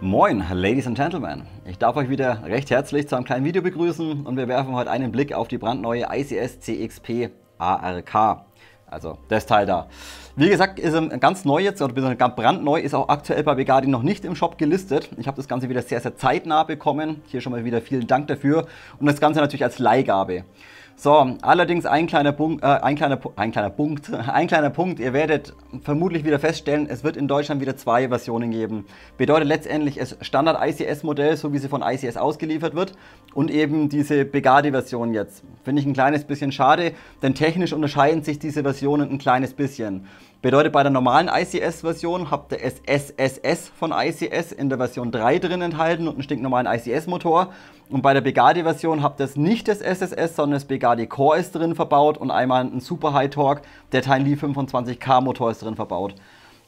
Moin, Ladies and Gentlemen. Ich darf euch wieder recht herzlich zu einem kleinen Video begrüßen und wir werfen heute einen Blick auf die brandneue ICS CXP ARK. Also das Teil da. Wie gesagt, ist ganz neu jetzt, oder ganz brandneu, ist auch aktuell bei Begadi noch nicht im Shop gelistet. Ich habe das Ganze wieder sehr, sehr zeitnah bekommen. Hier schon mal wieder vielen Dank dafür. Und das Ganze natürlich als Leihgabe. So, allerdings ein kleiner Punkt. Ihr werdet vermutlich wieder feststellen, es wird in Deutschland wieder zwei Versionen geben. Bedeutet letztendlich das Standard-ICS-Modell, so wie sie von ICS ausgeliefert wird, und eben diese Begadi-Version jetzt. Finde ich ein kleines bisschen schade, denn technisch unterscheiden sich diese Versionen ein kleines bisschen. Bedeutet, bei der normalen ICS-Version habt ihr das SSS von ICS in der Version 3 drin enthalten und einen stinknormalen ICS-Motor. Und bei der Begadi-Version habt ihr nicht das SSS, sondern das Begadi Core ist drin verbaut und einmal ein Super High Torque, der Tiny 25K Motor ist drin verbaut.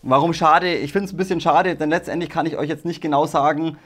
Warum schade? Ich finde es ein bisschen schade, denn letztendlich kann ich euch jetzt nicht genau sagen,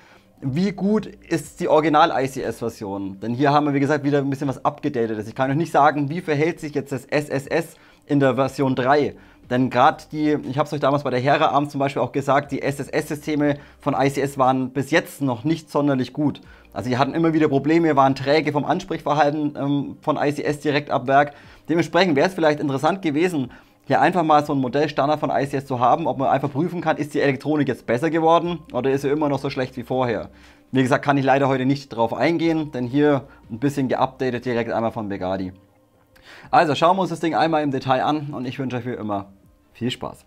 wie gut ist die Original-ICS-Version. Denn hier haben wir, wie gesagt, wieder ein bisschen was abgedatetes. Ich kann euch nicht sagen, wie verhält sich jetzt das SSS in der Version 3. Denn gerade ich habe es euch damals bei der Hera-Arm zum Beispiel auch gesagt, die SSS-Systeme von ICS waren bis jetzt noch nicht sonderlich gut. Also die hatten immer wieder Probleme, waren träge vom Ansprechverhalten von ICS direkt ab Werk. Dementsprechend wäre es vielleicht interessant gewesen, hier einfach mal so ein Modellstandard von ICS zu haben, ob man einfach prüfen kann, ist die Elektronik jetzt besser geworden oder ist sie immer noch so schlecht wie vorher. Wie gesagt, kann ich leider heute nicht drauf eingehen, denn hier ein bisschen geupdatet direkt einmal von Begadi. Also schauen wir uns das Ding einmal im Detail an und ich wünsche euch wie immer viel Spaß.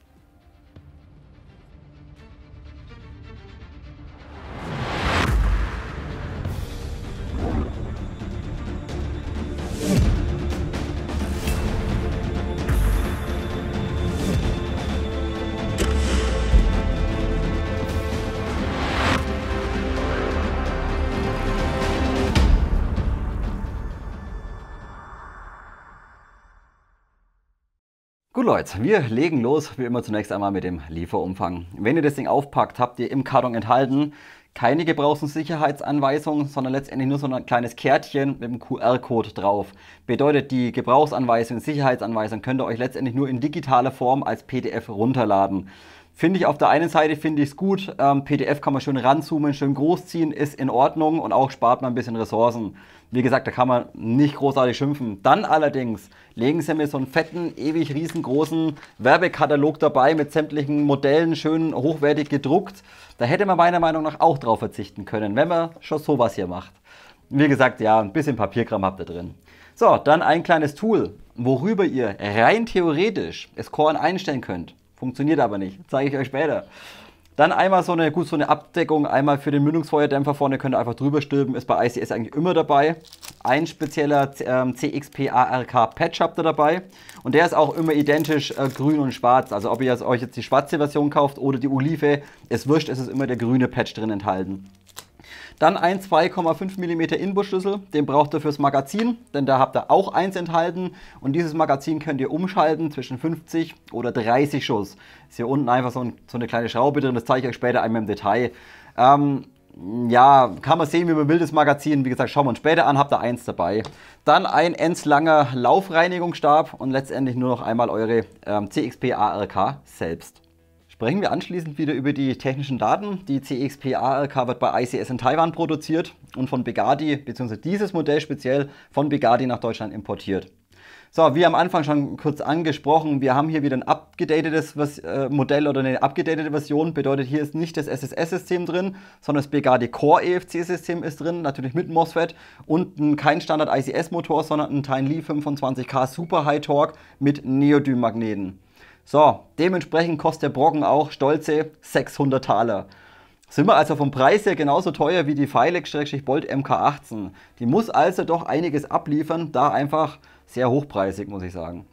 Gut Leute, wir legen los, wie immer zunächst einmal mit dem Lieferumfang. Wenn ihr das Ding aufpackt, habt ihr im Karton enthalten keine Gebrauchs- und Sicherheitsanweisung, sondern letztendlich nur so ein kleines Kärtchen mit dem QR-Code drauf. Bedeutet, die Gebrauchsanweisung, Sicherheitsanweisung könnt ihr euch letztendlich nur in digitaler Form als PDF runterladen. Finde ich auf der einen Seite finde ich es gut, PDF kann man schön ranzoomen, schön großziehen, ist in Ordnung und auch spart man ein bisschen Ressourcen. Wie gesagt, da kann man nicht großartig schimpfen. Dann allerdings legen sie mir so einen fetten, ewig riesengroßen Werbekatalog dabei mit sämtlichen Modellen, schön hochwertig gedruckt. Da hätte man meiner Meinung nach auch drauf verzichten können, wenn man schon sowas hier macht. Wie gesagt, ja, ein bisschen Papierkram habt ihr drin. So, dann ein kleines Tool, worüber ihr rein theoretisch das Core einstellen könnt. Funktioniert aber nicht, zeige ich euch später. Dann einmal so eine Abdeckung, einmal für den Mündungsfeuerdämpfer vorne, könnt ihr einfach drüber stülpen, ist bei ICS eigentlich immer dabei. Ein spezieller CXP ARK Patch habt ihr dabei und der ist auch immer identisch grün und schwarz. Also ob ihr euch jetzt die schwarze Version kauft oder die Olive, es wurscht, es ist immer der grüne Patch drin enthalten. Dann ein 2,5 mm Inbusschlüssel, den braucht ihr fürs Magazin, denn da habt ihr auch eins enthalten und dieses Magazin könnt ihr umschalten zwischen 50 oder 30 Schuss. Ist hier unten einfach so eine kleine Schraube drin, das zeige ich euch später einmal im Detail. Ja, kann man sehen, wie man will, das Magazin, wie gesagt, schauen wir uns später an, habt ihr eins dabei. Dann ein endslanger Laufreinigungsstab und letztendlich nur noch einmal eure CXP ARK selbst. Sprechen wir anschließend wieder über die technischen Daten. Die CXP ARK wird bei ICS in Taiwan produziert und von Begadi, beziehungsweise dieses Modell speziell von Begadi nach Deutschland importiert. So, wie am Anfang schon kurz angesprochen, wir haben hier wieder ein abgedatetes Modell oder eine abgedatete Version. Bedeutet, hier ist nicht das SSS-System drin, sondern das Begadi Core EFC-System ist drin, natürlich mit MOSFET und kein Standard ICS-Motor, sondern ein Tiny 25K Super High Torque mit Neodym-Magneten. So, dementsprechend kostet der Brocken auch stolze 600 Taler. Sind wir also vom Preis her genauso teuer wie die Filex-Bolt MK18. Die muss also doch einiges abliefern, da einfach sehr hochpreisig, muss ich sagen.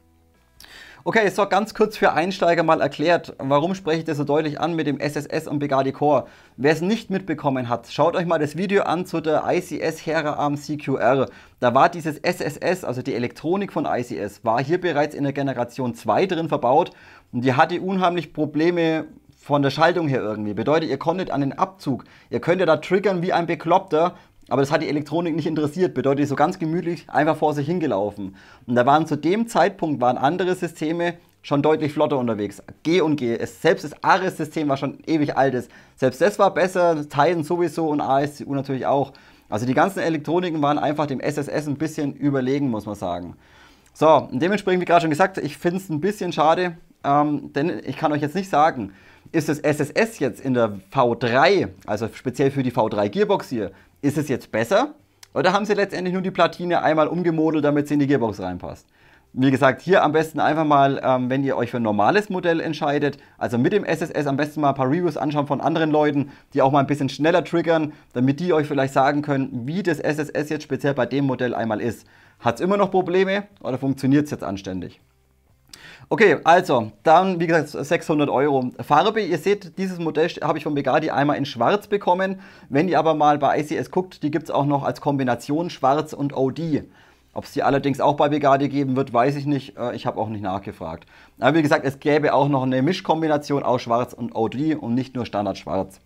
Okay, so ganz kurz für Einsteiger mal erklärt, warum spreche ich das so deutlich an mit dem SSS und Begadi Core. Wer es nicht mitbekommen hat, schaut euch mal das Video an zu der ICS Hera-Arm CQR. Da war dieses SSS, also die Elektronik von ICS, war hier bereits in der Generation 2 drin verbaut und die hatte unheimlich Probleme von der Schaltung her irgendwie. Bedeutet, ihr konntet an den Abzug, ihr könnt ja da triggern wie ein Bekloppter, aber das hat die Elektronik nicht interessiert, bedeutet so ganz gemütlich einfach vor sich hingelaufen. Und da waren zu dem Zeitpunkt andere Systeme schon deutlich flotter unterwegs. G und G. Selbst das Ares-System war schon ewig altes. Selbst das war besser, Titan sowieso und ASCU natürlich auch. Also die ganzen Elektroniken waren einfach dem SSS ein bisschen überlegen, muss man sagen. So, und dementsprechend, wie gerade schon gesagt, ich finde es ein bisschen schade, denn ich kann euch jetzt nicht sagen, ist das SSS jetzt in der V3, also speziell für die V3 Gearbox hier, ist es jetzt besser? Oder haben sie letztendlich nur die Platine einmal umgemodelt, damit sie in die Gearbox reinpasst? Wie gesagt, hier am besten einfach mal, wenn ihr euch für ein normales Modell entscheidet, also mit dem SSS am besten mal ein paar Reviews anschauen von anderen Leuten, die auch mal ein bisschen schneller triggern, damit die euch vielleicht sagen können, wie das SSS jetzt speziell bei dem Modell einmal ist. Hat es immer noch Probleme oder funktioniert es jetzt anständig? Okay, also, dann wie gesagt 600 Euro. Farbe, ihr seht, dieses Modell habe ich von Begadi einmal in schwarz bekommen. Wenn ihr aber mal bei ICS guckt, die gibt es auch noch als Kombination schwarz und OD. Ob es die allerdings auch bei Begadi geben wird, weiß ich nicht. Ich habe auch nicht nachgefragt. Aber wie gesagt, es gäbe auch noch eine Mischkombination aus schwarz und OD und nicht nur Standard schwarz.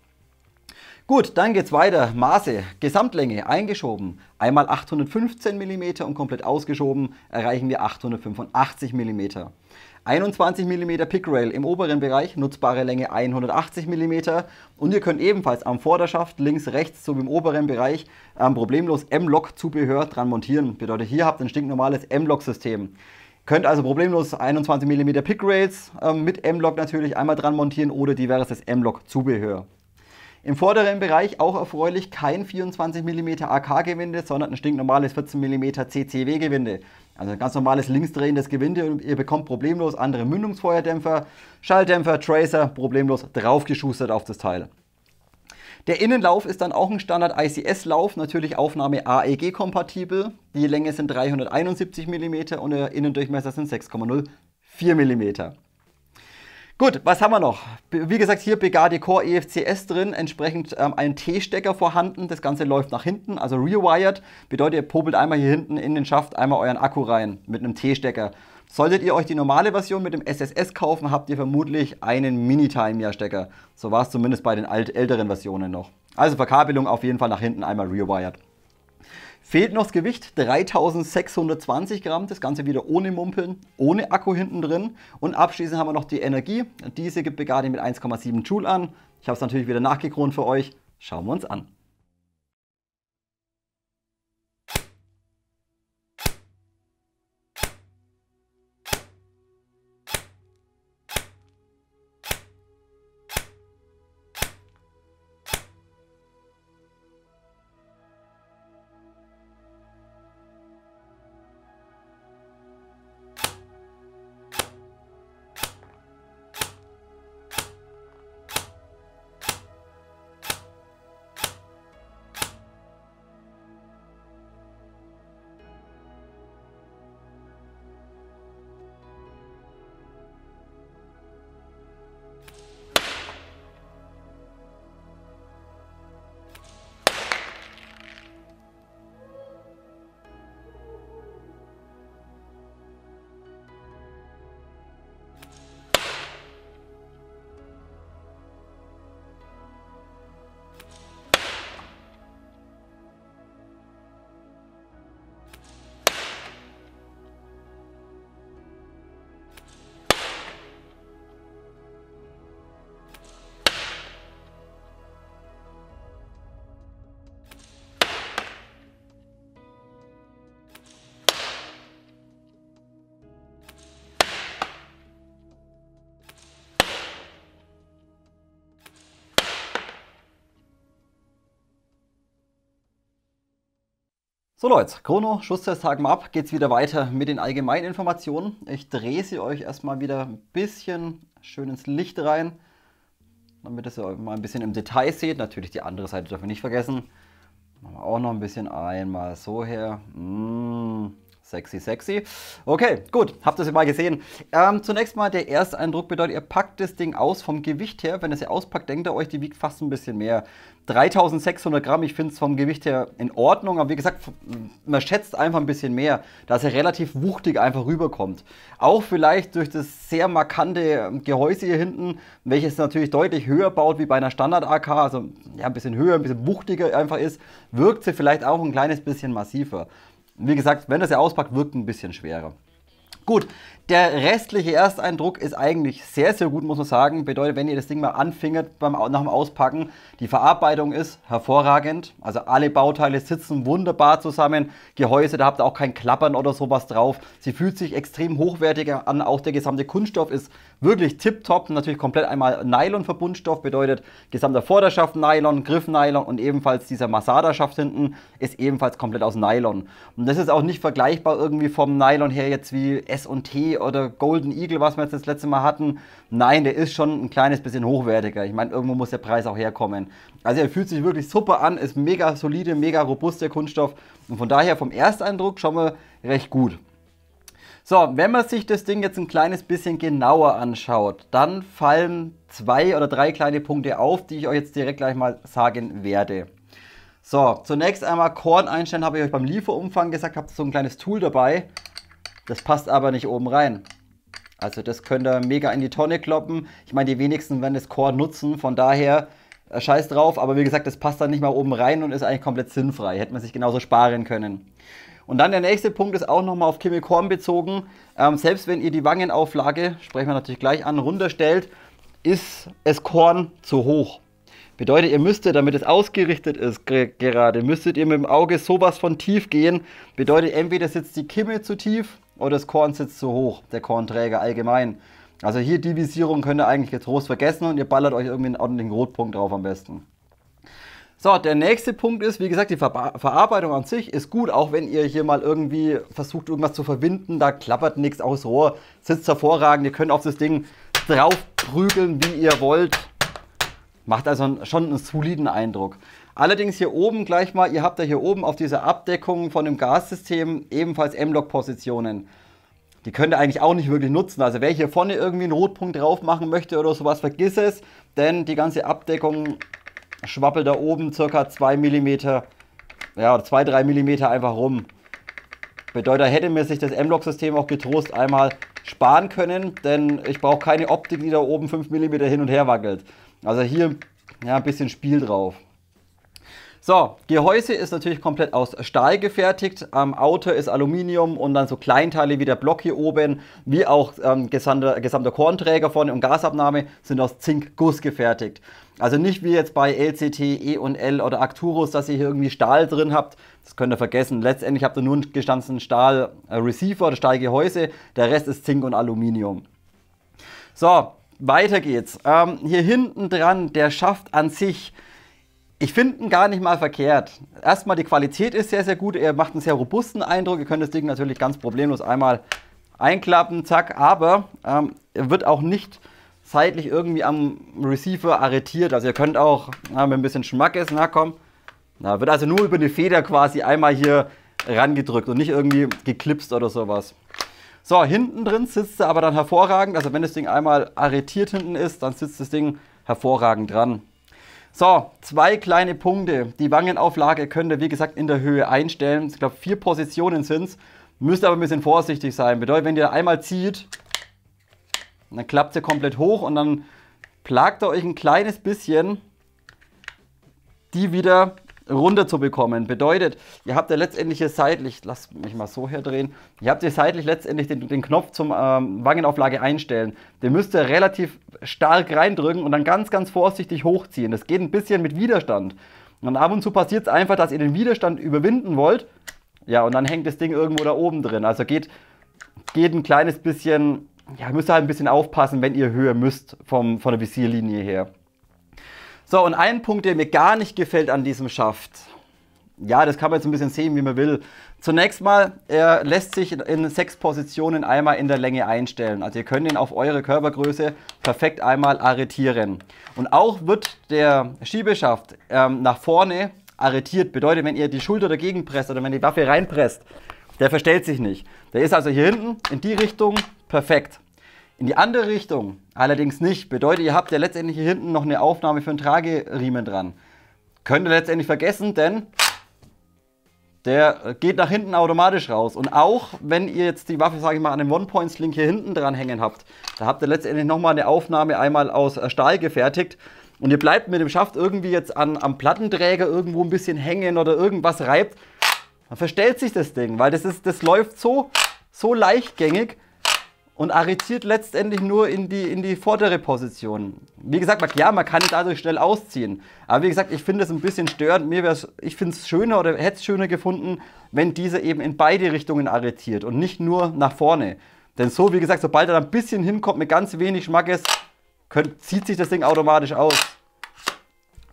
Gut, dann geht's weiter. Maße, Gesamtlänge eingeschoben, einmal 815 mm und komplett ausgeschoben erreichen wir 885 mm. 21 mm Pickrail im oberen Bereich, nutzbare Länge 180 mm und ihr könnt ebenfalls am Vorderschaft links, rechts sowie im oberen Bereich problemlos M-Lock-Zubehör dran montieren. Bedeutet, hier habt ihr ein stinknormales M-Lock-System. Könnt also problemlos 21 mm Pickrails mit M-Lock natürlich einmal dran montieren oder diverses M-Lock-Zubehör. Im vorderen Bereich auch erfreulich kein 24 mm AK-Gewinde, sondern ein stinknormales 14 mm CCW-Gewinde. Also ein ganz normales linksdrehendes Gewinde und ihr bekommt problemlos andere Mündungsfeuerdämpfer, Schalldämpfer, Tracer, problemlos draufgeschustert auf das Teil. Der Innenlauf ist dann auch ein Standard ICS-Lauf, natürlich Aufnahme AEG-kompatibel. Die Länge sind 371 mm und der Innendurchmesser sind 6,04 mm. Gut, was haben wir noch? Wie gesagt, hier Begadi Core EFCS drin, entsprechend ein T-Stecker vorhanden. Das Ganze läuft nach hinten, also rewired. Bedeutet, ihr popelt einmal hier hinten in den Schaft einmal euren Akku rein mit einem T-Stecker. Solltet ihr euch die normale Version mit dem SSS kaufen, habt ihr vermutlich einen Mini-Time-Stecker. So war es zumindest bei den älteren Versionen noch. Also Verkabelung auf jeden Fall nach hinten einmal rewired. Fehlt noch das Gewicht, 3620 Gramm, das Ganze wieder ohne Mumpeln, ohne Akku hinten drin. Und abschließend haben wir noch die Energie. Diese gibt Begadi mit 1,7 Joule an. Ich habe es natürlich wieder nachgekront für euch. Schauen wir uns an. So Leute, Chrono, Schusstest haken wir ab, geht's wieder weiter mit den allgemeinen Informationen. Ich drehe sie euch erstmal wieder ein bisschen schön ins Licht rein, damit ihr es mal ein bisschen im Detail seht. Natürlich die andere Seite dürfen wir nicht vergessen. Machen wir auch noch ein bisschen einmal so her. Sexy, sexy. Okay, gut, habt ihr sie mal gesehen. Zunächst mal der erste Eindruck bedeutet, ihr packt das Ding aus vom Gewicht her. Wenn ihr sie auspackt, denkt ihr euch, die wiegt fast ein bisschen mehr. 3600 Gramm, ich finde es vom Gewicht her in Ordnung, aber wie gesagt, man schätzt einfach ein bisschen mehr, dass er relativ wuchtig einfach rüberkommt. Auch vielleicht durch das sehr markante Gehäuse hier hinten, welches natürlich deutlich höher baut wie bei einer Standard-AK, also ja, ein bisschen höher, ein bisschen wuchtiger einfach ist, wirkt sie vielleicht auch ein kleines bisschen massiver. Wie gesagt, wenn das ja auspackt, wirkt ein bisschen schwerer. Gut, der restliche Ersteindruck ist eigentlich sehr, sehr gut, muss man sagen. Bedeutet, wenn ihr das Ding mal anfingert nach dem Auspacken, die Verarbeitung ist hervorragend. Also alle Bauteile sitzen wunderbar zusammen. Gehäuse, da habt ihr auch kein Klappern oder sowas drauf. Sie fühlt sich extrem hochwertiger an. Auch der gesamte Kunststoff ist wirklich tipptopp. Natürlich komplett einmal Nylon-Verbundstoff, bedeutet gesamter Vorderschaft Nylon, Griff Nylon und ebenfalls dieser Massada-Schaft hinten ist ebenfalls komplett aus Nylon. Und das ist auch nicht vergleichbar irgendwie vom Nylon her jetzt wie S&T oder Golden Eagle, was wir jetzt das letzte Mal hatten. Nein, der ist schon ein kleines bisschen hochwertiger. Ich meine, irgendwo muss der Preis auch herkommen. Also er fühlt sich wirklich super an, ist mega solide, mega robust der Kunststoff und von daher vom Ersteindruck schon mal recht gut. So, wenn man sich das Ding jetzt ein kleines bisschen genauer anschaut, dann fallen 2 oder 3 kleine Punkte auf, die ich euch jetzt direkt gleich mal sagen werde. So, zunächst einmal Korn einstellen, habe ich euch beim Lieferumfang gesagt, habt so ein kleines Tool dabei. Das passt aber nicht oben rein. Also das könnt ihr mega in die Tonne kloppen. Ich meine, die wenigsten werden das Korn nutzen, von daher scheiß drauf. Aber wie gesagt, das passt dann nicht mal oben rein und ist eigentlich komplett sinnfrei. Hätte man sich genauso sparen können. Und dann der nächste Punkt ist auch nochmal auf Chemikorn bezogen. Selbst wenn ihr die Wangenauflage, sprechen wir natürlich gleich an, runterstellt, ist das Korn zu hoch. Bedeutet, ihr müsstet, damit es ausgerichtet ist gerade, müsstet ihr mit dem Auge sowas von tief gehen. Bedeutet, entweder sitzt die Kimme zu tief oder das Korn sitzt zu hoch, der Kornträger allgemein. Also hier die Visierung könnt ihr eigentlich getrost vergessen und ihr ballert euch irgendwie einen ordentlichen Rotpunkt drauf am besten. So, der nächste Punkt ist, wie gesagt, die Verarbeitung an sich ist gut, auch wenn ihr hier mal irgendwie versucht, irgendwas zu verwinden, da klappert nichts aus Rohr, sitzt hervorragend, ihr könnt auf das Ding drauf prügeln, wie ihr wollt. Macht also schon einen soliden Eindruck. Allerdings hier oben gleich mal, ihr habt ja hier oben auf dieser Abdeckung von dem Gassystem ebenfalls M-Lock-Positionen. Die könnt ihr eigentlich auch nicht wirklich nutzen. Also wer hier vorne irgendwie einen Rotpunkt drauf machen möchte oder sowas, vergiss es. Denn die ganze Abdeckung schwappelt da oben ca. 2 mm, ja 2-3 mm einfach rum. Bedeutet, da hätte mir sich das M-Lock-System auch getrost einmal sparen können, denn ich brauche keine Optik, die da oben 5 mm hin und her wackelt. Also hier ja, ein bisschen Spiel drauf. So, Gehäuse ist natürlich komplett aus Stahl gefertigt. Outer ist Aluminium und dann so Kleinteile wie der Block hier oben, wie auch gesamter Kornträger vorne und Gasabnahme sind aus Zinkguss gefertigt. Also nicht wie jetzt bei LCT, E&L oder Arcturus, dass ihr hier irgendwie Stahl drin habt. Das könnt ihr vergessen. Letztendlich habt ihr nur einen gestanzten Stahl-Receiver oder Stahlgehäuse. Der Rest ist Zink und Aluminium. So, weiter geht's. Hier hinten dran, der Schaft an sich, ich finde ihn gar nicht mal verkehrt. Erstmal die Qualität ist sehr, sehr gut. Er macht einen sehr robusten Eindruck. Ihr könnt das Ding natürlich ganz problemlos einmal einklappen, zack. Aber er wird auch nicht seitlich irgendwie am Receiver arretiert. Also ihr könnt auch, mit ein bisschen Schmackes, na komm. Wird also nur über die Feder quasi einmal hier rangedrückt und nicht irgendwie geklipst oder sowas. So, hinten drin sitzt er aber dann hervorragend. Also wenn das Ding einmal arretiert hinten ist, dann sitzt das Ding hervorragend dran. So, 2 kleine Punkte. Die Wangenauflage könnt ihr, wie gesagt, in der Höhe einstellen. Ich glaube, 4 Positionen sind es. Müsst aber ein bisschen vorsichtig sein. Bedeutet, wenn ihr einmal zieht, dann klappt sie komplett hoch und dann plagt ihr euch ein kleines bisschen, die wieder runter zu bekommen. Bedeutet, ihr habt ja letztendlich hier seitlich, lasst mich mal so herdrehen, ihr habt hier seitlich letztendlich den Knopf zum Wangenauflage einstellen. Den müsst ihr relativ stark reindrücken und dann ganz, ganz vorsichtig hochziehen. Das geht ein bisschen mit Widerstand. Und ab und zu passiert es einfach, dass ihr den Widerstand überwinden wollt. Ja, und dann hängt das Ding irgendwo da oben drin. Also geht ein kleines bisschen, ja, müsst ihr halt ein bisschen aufpassen, wenn ihr höher müsst von der Visierlinie her. So, und ein Punkt, der mir gar nicht gefällt an diesem Schaft, ja, das kann man jetzt ein bisschen sehen, wie man will. Zunächst mal, er lässt sich in 6 Positionen einmal in der Länge einstellen. Also ihr könnt ihn auf eure Körpergröße perfekt einmal arretieren. Und auch wird der Schiebeschaft nach vorne arretiert. Bedeutet, wenn ihr die Schulter dagegen presst oder wenn die Waffe reinpresst, der verstellt sich nicht. Der ist also hier hinten in die Richtung perfekt. In die andere Richtung allerdings nicht. Bedeutet, ihr habt ja letztendlich hier hinten noch eine Aufnahme für einen Trageriemen dran. Könnt ihr letztendlich vergessen, denn der geht nach hinten automatisch raus. Und auch wenn ihr jetzt die Waffe, sage ich mal, an einem One-Point-Sling hier hinten dran hängen habt, da habt ihr letztendlich nochmal eine Aufnahme einmal aus Stahl gefertigt. Und ihr bleibt mit dem Schaft irgendwie jetzt am Plattenträger irgendwo ein bisschen hängen oder irgendwas reibt, dann verstellt sich das Ding, weil das läuft so leichtgängig. und arretiert letztendlich nur in die vordere Position. Wie gesagt, ja, man kann es dadurch schnell ausziehen. Aber wie gesagt, ich finde es ein bisschen störend. Ich finde es schöner oder hätte es schöner gefunden, wenn dieser eben in beide Richtungen arretiert und nicht nur nach vorne. Denn so, wie gesagt, sobald er da ein bisschen hinkommt mit ganz wenig Schmackes, zieht sich das Ding automatisch aus.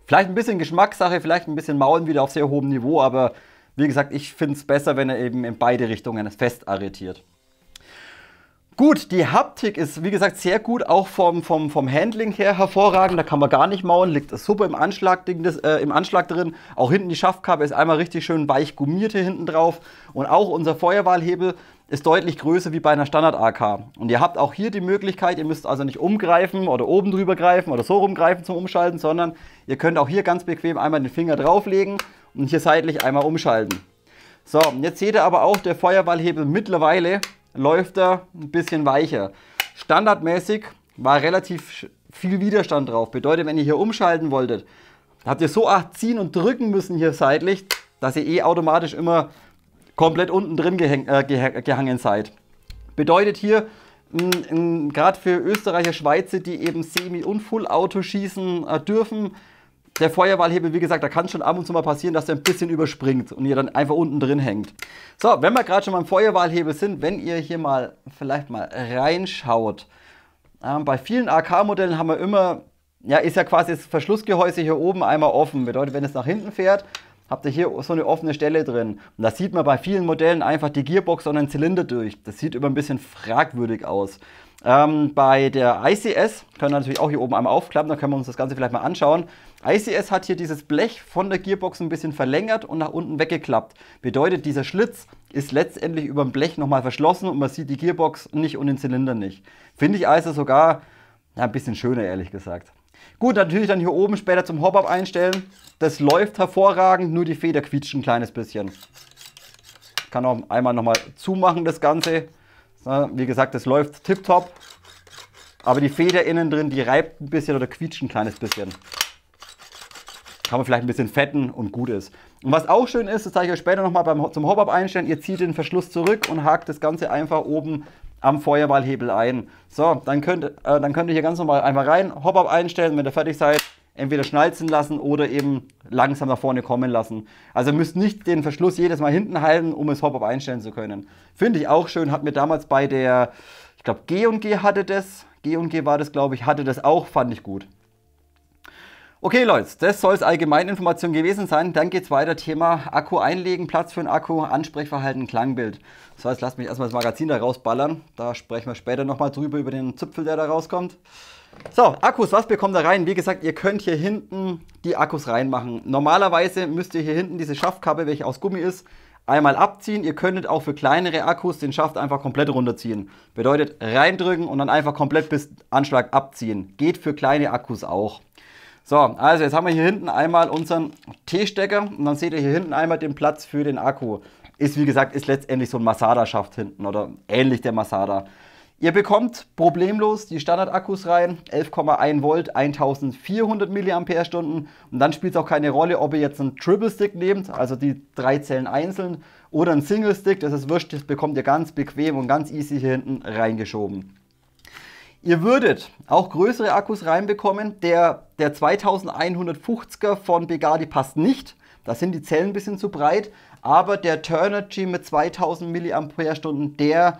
Vielleicht ein bisschen Geschmackssache, vielleicht ein bisschen Maulen wieder auf sehr hohem Niveau, aber wie gesagt, ich finde es besser, wenn er eben in beide Richtungen fest arretiert. Gut, die Haptik ist, wie gesagt, sehr gut, auch vom Handling her hervorragend. Da kann man gar nicht mauern, liegt super im Anschlag drin. Auch hinten die Schaftkappe ist einmal richtig schön weich gummiert hier hinten drauf. Und auch unser Feuerwahlhebel ist deutlich größer wie bei einer Standard-AK. Und ihr habt auch hier die Möglichkeit, ihr müsst also nicht umgreifen oder oben drüber greifen oder so rumgreifen zum Umschalten, sondern ihr könnt auch hier ganz bequem einmal den Finger drauflegen und hier seitlich einmal umschalten. So, jetzt seht ihr aber auch, der Feuerwahlhebel mittlerweile läuft er ein bisschen weicher. Standardmäßig war relativ viel Widerstand drauf. Bedeutet, wenn ihr hier umschalten wolltet, habt ihr so arg ziehen und drücken müssen hier seitlich, dass ihr automatisch immer komplett unten drin gehangen seid. Bedeutet hier, gerade für Österreicher, Schweizer, die eben Semi- und Full-Auto schießen dürfen, der Feuerwahlhebel, wie gesagt, da kann es schon ab und zu mal passieren, dass der ein bisschen überspringt und ihr dann einfach unten drin hängt. So, wenn wir gerade schon beim Feuerwahlhebel sind, wenn ihr hier mal vielleicht mal reinschaut, bei vielen AK-Modellen haben wir immer, ja, ist ja quasi das Verschlussgehäuse hier oben einmal offen. Bedeutet, wenn es nach hinten fährt, habt ihr hier so eine offene Stelle drin. Und das sieht man bei vielen Modellen einfach die Gearbox und den Zylinder durch. Das sieht immer ein bisschen fragwürdig aus. Bei der ICS, können wir natürlich auch hier oben einmal aufklappen, da können wir uns das Ganze vielleicht mal anschauen. ICS hat hier dieses Blech von der Gearbox ein bisschen verlängert und nach unten weggeklappt. Bedeutet, dieser Schlitz ist letztendlich über dem Blech nochmal verschlossen und man sieht die Gearbox nicht und den Zylinder nicht. Finde ich also sogar ja, ein bisschen schöner, ehrlich gesagt. Gut, natürlich dann hier oben später zum Hop-Up einstellen. Das läuft hervorragend, nur die Feder quietscht ein kleines bisschen. Ich kann auch einmal nochmal zumachen, das Ganze. Wie gesagt, das läuft tipptopp. Aber die Feder innen drin, die reibt ein bisschen oder quietscht ein kleines bisschen. Kann man vielleicht ein bisschen fetten und gut ist. Und was auch schön ist, das zeige ich euch später nochmal zum Hop-Up einstellen. Ihr zieht den Verschluss zurück und hakt das Ganze einfach oben am Feuerwahlhebel ein. So, dann könnt ihr hier ganz normal einmal rein, Hop-Up einstellen, wenn ihr fertig seid. Entweder schnalzen lassen oder eben langsam nach vorne kommen lassen. Also ihr müsst nicht den Verschluss jedes Mal hinten halten, um es Hop-Up einstellen zu können. Finde ich auch schön, hat mir damals bei der, ich glaube G&G hatte das, G&G war das glaube ich, hatte das auch, fand ich gut. Okay Leute, das soll es Allgemeininformation gewesen sein. Dann geht es weiter, Thema Akku einlegen, Platz für einen Akku, Ansprechverhalten, Klangbild. Das heißt, lasst mich erstmal das Magazin da rausballern. Da sprechen wir später nochmal drüber, über den Zipfel, der da rauskommt. So, Akkus, was bekommt da rein? Wie gesagt, ihr könnt hier hinten die Akkus reinmachen. Normalerweise müsst ihr hier hinten diese Schaftkappe, welche aus Gummi ist, einmal abziehen. Ihr könntet auch für kleinere Akkus den Schaft einfach komplett runterziehen. Bedeutet reindrücken und dann einfach komplett bis Anschlag abziehen. Geht für kleine Akkus auch. So, also jetzt haben wir hier hinten einmal unseren T-Stecker und dann seht ihr hier hinten einmal den Platz für den Akku. Ist wie gesagt, ist letztendlich so ein Masada-Schaft hinten oder ähnlich der Masada. Ihr bekommt problemlos die Standard-Akkus rein, 11,1 Volt, 1400 mAh und dann spielt es auch keine Rolle, ob ihr jetzt einen Triple-Stick nehmt, also die 3 Zellen einzeln, oder einen Single-Stick, das ist wurscht, das bekommt ihr ganz bequem und ganz easy hier hinten reingeschoben. Ihr würdet auch größere Akkus reinbekommen, der 2150er von Begadi passt nicht, da sind die Zellen ein bisschen zu breit, aber der Turnigy mit 2000 mAh,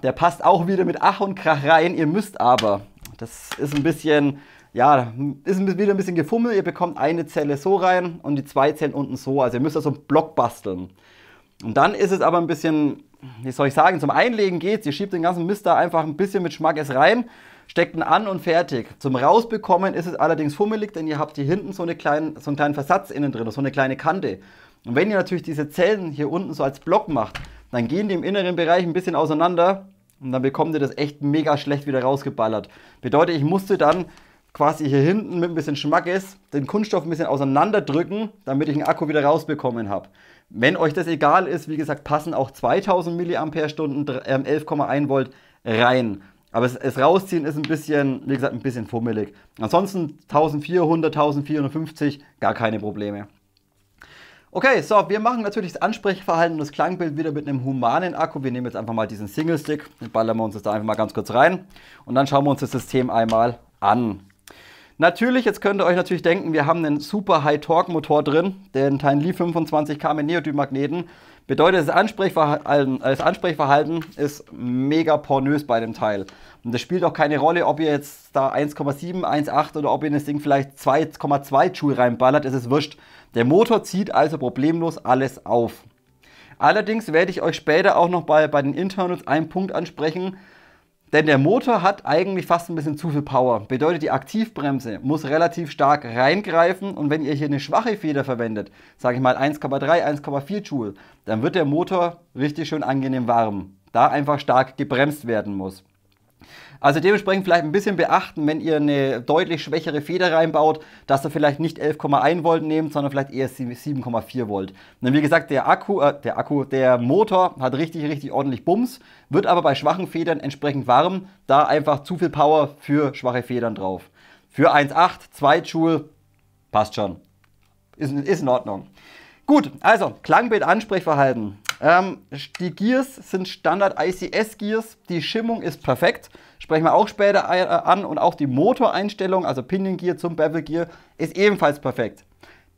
der passt auch wieder mit Ach und Krach rein. Ihr müsst aber, das ist ein bisschen, ja, ist wieder ein bisschen gefummelt. Ihr bekommt eine Zelle so rein und die 2 Zellen unten so. Also ihr müsst da so einen Block basteln. Und dann ist es aber ein bisschen, wie soll ich sagen, zum Einlegen geht's. Ihr schiebt den ganzen Mist da einfach ein bisschen mit Schmackes rein, steckt ihn an und fertig. Zum Rausbekommen ist es allerdings fummelig, denn ihr habt hier hinten so einen kleinen Versatz innen drin, so eine kleine Kante. Und wenn ihr natürlich diese Zellen hier unten so als Block macht, dann gehen die im inneren Bereich ein bisschen auseinander und dann bekommt ihr das echt mega schlecht wieder rausgeballert. Bedeutet, ich musste dann quasi hier hinten mit ein bisschen Schmackes den Kunststoff ein bisschen auseinanderdrücken, damit ich den Akku wieder rausbekommen habe. Wenn euch das egal ist, wie gesagt, passen auch 2000 mAh 11,1 Volt rein. Aber es rausziehen ist ein bisschen, wie gesagt, ein bisschen fummelig. Ansonsten 1400, 1450, gar keine Probleme. Okay, so, wir machen natürlich das Ansprechverhalten und das Klangbild wieder mit einem humanen Akku. Wir nehmen jetzt einfach mal diesen Single-Stick, den ballern wir uns jetzt da einfach mal ganz kurz rein und dann schauen wir uns das System einmal an. Natürlich, jetzt könnt ihr euch natürlich denken, wir haben einen super High-Torque-Motor drin, den Tiny Leaf 25K mit Neodym-Magneten. Bedeutet, das Ansprechverhalten ist mega pornös bei dem Teil. Und das spielt auch keine Rolle, ob ihr jetzt da 1,7, 1,8 oder ob ihr in das Ding vielleicht 2,2 Joule reinballert, es ist wurscht. Der Motor zieht also problemlos alles auf. Allerdings werde ich euch später auch noch bei den Internals einen Punkt ansprechen, denn der Motor hat eigentlich fast ein bisschen zu viel Power. Bedeutet, die Aktivbremse muss relativ stark reingreifen und wenn ihr hier eine schwache Feder verwendet, sage ich mal 1,3, 1,4 Joule, dann wird der Motor richtig schön angenehm warm, da einfach stark gebremst werden muss. Also dementsprechend vielleicht ein bisschen beachten, wenn ihr eine deutlich schwächere Feder reinbaut, dass ihr vielleicht nicht 11,1 Volt nehmt, sondern vielleicht eher 7,4 Volt. Und wie gesagt, der Motor hat richtig ordentlich Bums, wird aber bei schwachen Federn entsprechend warm, da einfach zu viel Power für schwache Federn drauf. Für 1,8, 2 Joule, passt schon. Ist in Ordnung. Gut, also Klangbild, Ansprechverhalten. Die Gears sind Standard ICS Gears, die Schimmung ist perfekt, sprechen wir auch später an und auch die Motoreinstellung, also Pinion Gear zum Bevel Gear, ist ebenfalls perfekt.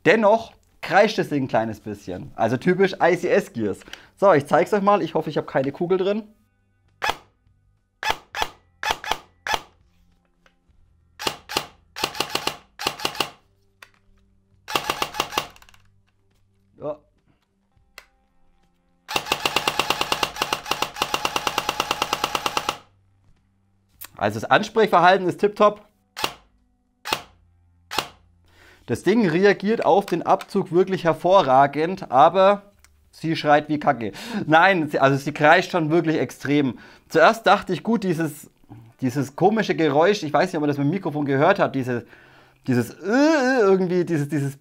Dennoch kreischt das Ding ein kleines bisschen, also typisch ICS Gears. So, ich zeige es euch mal, ich hoffe, ich habe keine Kugel drin. Ja. Also das Ansprechverhalten ist tipptopp. Das Ding reagiert auf den Abzug wirklich hervorragend, aber sie schreit wie Kacke. Nein, also sie kreischt schon wirklich extrem. Zuerst dachte ich, gut, dieses komische Geräusch, ich weiß nicht, ob man das mit dem Mikrofon gehört hat, dieses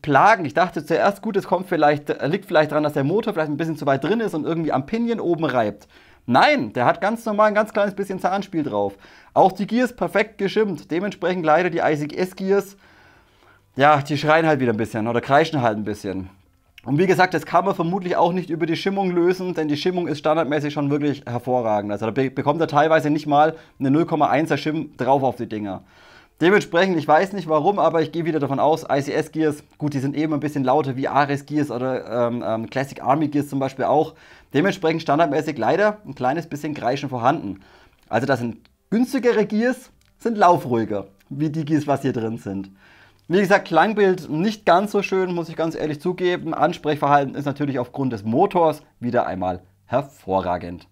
Plagen. Ich dachte zuerst, gut, es liegt vielleicht daran, dass der Motor vielleicht ein bisschen zu weit drin ist und irgendwie am Pinion oben reibt. Nein, der hat ganz normal ein ganz kleines bisschen Zahnspiel drauf. Auch die Gears perfekt geschimmt. Dementsprechend leider die ICS Gears, ja, die schreien halt wieder ein bisschen oder kreischen halt ein bisschen. Und wie gesagt, das kann man vermutlich auch nicht über die Schimmung lösen, denn die Schimmung ist standardmäßig schon wirklich hervorragend. Also da bekommt er teilweise nicht mal eine 0,1er Schimm drauf auf die Dinger. Dementsprechend, ich weiß nicht warum, aber ich gehe wieder davon aus, ICS Gears, gut, die sind eben ein bisschen lauter wie Ares Gears oder Classic Army Gears zum Beispiel auch. Dementsprechend standardmäßig leider ein kleines bisschen Kreischen vorhanden. Also das sind günstigere Gears, sind laufruhiger, wie die Gears, was hier drin sind. Wie gesagt, Klangbild nicht ganz so schön, muss ich ganz ehrlich zugeben. Ansprechverhalten ist natürlich aufgrund des Motors wieder einmal hervorragend.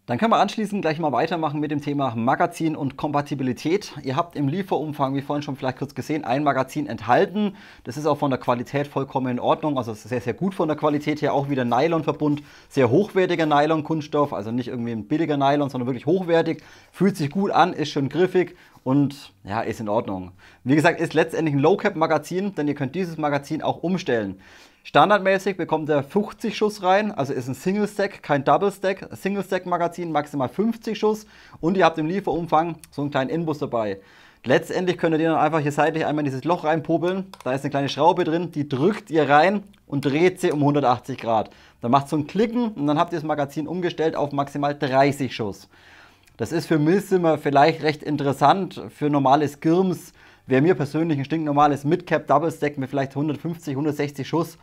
Dann können wir anschließend gleich mal weitermachen mit dem Thema Magazin und Kompatibilität. Ihr habt im Lieferumfang, wie vorhin schon vielleicht kurz gesehen, ein Magazin enthalten. Das ist auch von der Qualität vollkommen in Ordnung. Also es ist sehr gut von der Qualität her. Auch wieder Nylonverbund, sehr hochwertiger Nylon-Kunststoff. Also nicht irgendwie ein billiger Nylon, sondern wirklich hochwertig. Fühlt sich gut an, ist schön griffig und ja, ist in Ordnung. Wie gesagt, ist letztendlich ein Low-Cap-Magazin, denn ihr könnt dieses Magazin auch umstellen. Standardmäßig bekommt er 50 Schuss rein, also ist ein Single Stack, kein Double Stack. Single Stack Magazin, maximal 50 Schuss und ihr habt im Lieferumfang so einen kleinen Inbus dabei. Letztendlich könnt ihr dann einfach hier seitlich einmal in dieses Loch reinpopeln. Da ist eine kleine Schraube drin, die drückt ihr rein und dreht sie um 180 Grad. Dann macht so ein Klicken und dann habt ihr das Magazin umgestellt auf maximal 30 Schuss. Das ist für Milsimmer vielleicht recht interessant, für normale Skirms. Wäre mir persönlich ein stinknormales Mid-Cap Double Stack mit vielleicht 150, 160 Schuss,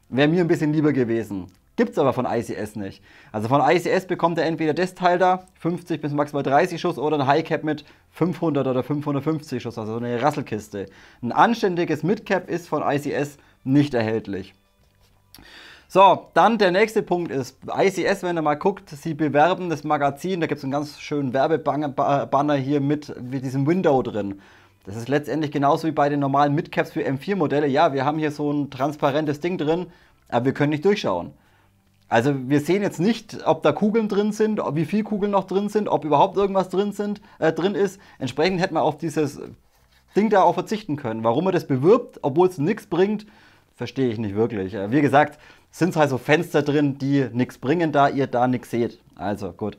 wäre mir ein bisschen lieber gewesen. Gibt es aber von ICS nicht. Also von ICS bekommt er entweder das Teil da, 50 bis maximal 30 Schuss, oder ein High-Cap mit 500 oder 550 Schuss, also so eine Rasselkiste. Ein anständiges Mid-Cap ist von ICS nicht erhältlich. So, dann der nächste Punkt ist, ICS, wenn ihr mal guckt, sie bewerben das Magazin, da gibt es einen ganz schönen Werbebanner hier mit diesem Window drin. Das ist letztendlich genauso wie bei den normalen Midcaps für M4-Modelle. Ja, wir haben hier so ein transparentes Ding drin, aber wir können nicht durchschauen. Also wir sehen jetzt nicht, ob da Kugeln drin sind, wie viele Kugeln noch drin sind, ob überhaupt irgendwas drin ist. Entsprechend hätten wir auf dieses Ding da auch verzichten können. Warum er das bewirbt, obwohl es nichts bringt, verstehe ich nicht wirklich. Wie gesagt, sind halt so Fenster drin, die nichts bringen, da ihr da nichts seht. Also gut.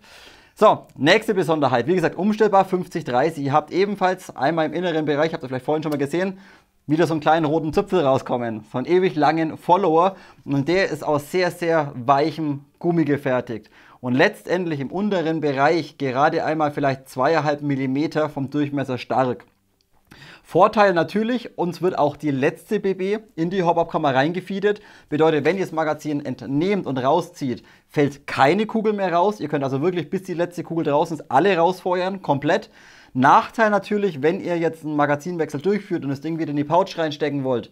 So, nächste Besonderheit. Wie gesagt, umstellbar 50-30. Ihr habt ebenfalls einmal im inneren Bereich, habt ihr vielleicht vorhin schon mal gesehen, wieder so einen kleinen roten Zipfel rauskommen. So einen ewig langen Follower. Und der ist aus sehr, sehr weichem Gummi gefertigt. Und letztendlich im unteren Bereich gerade einmal vielleicht 2,5 mm vom Durchmesser stark. Vorteil natürlich, uns wird auch die letzte BB in die Hop-Up-Kammer reingefeedet. Bedeutet, wenn ihr das Magazin entnehmt und rauszieht, fällt keine Kugel mehr raus. Ihr könnt also wirklich, bis die letzte Kugel draußen ist, alle rausfeuern, komplett. Nachteil natürlich, wenn ihr jetzt einen Magazinwechsel durchführt und das Ding wieder in die Pouch reinstecken wollt,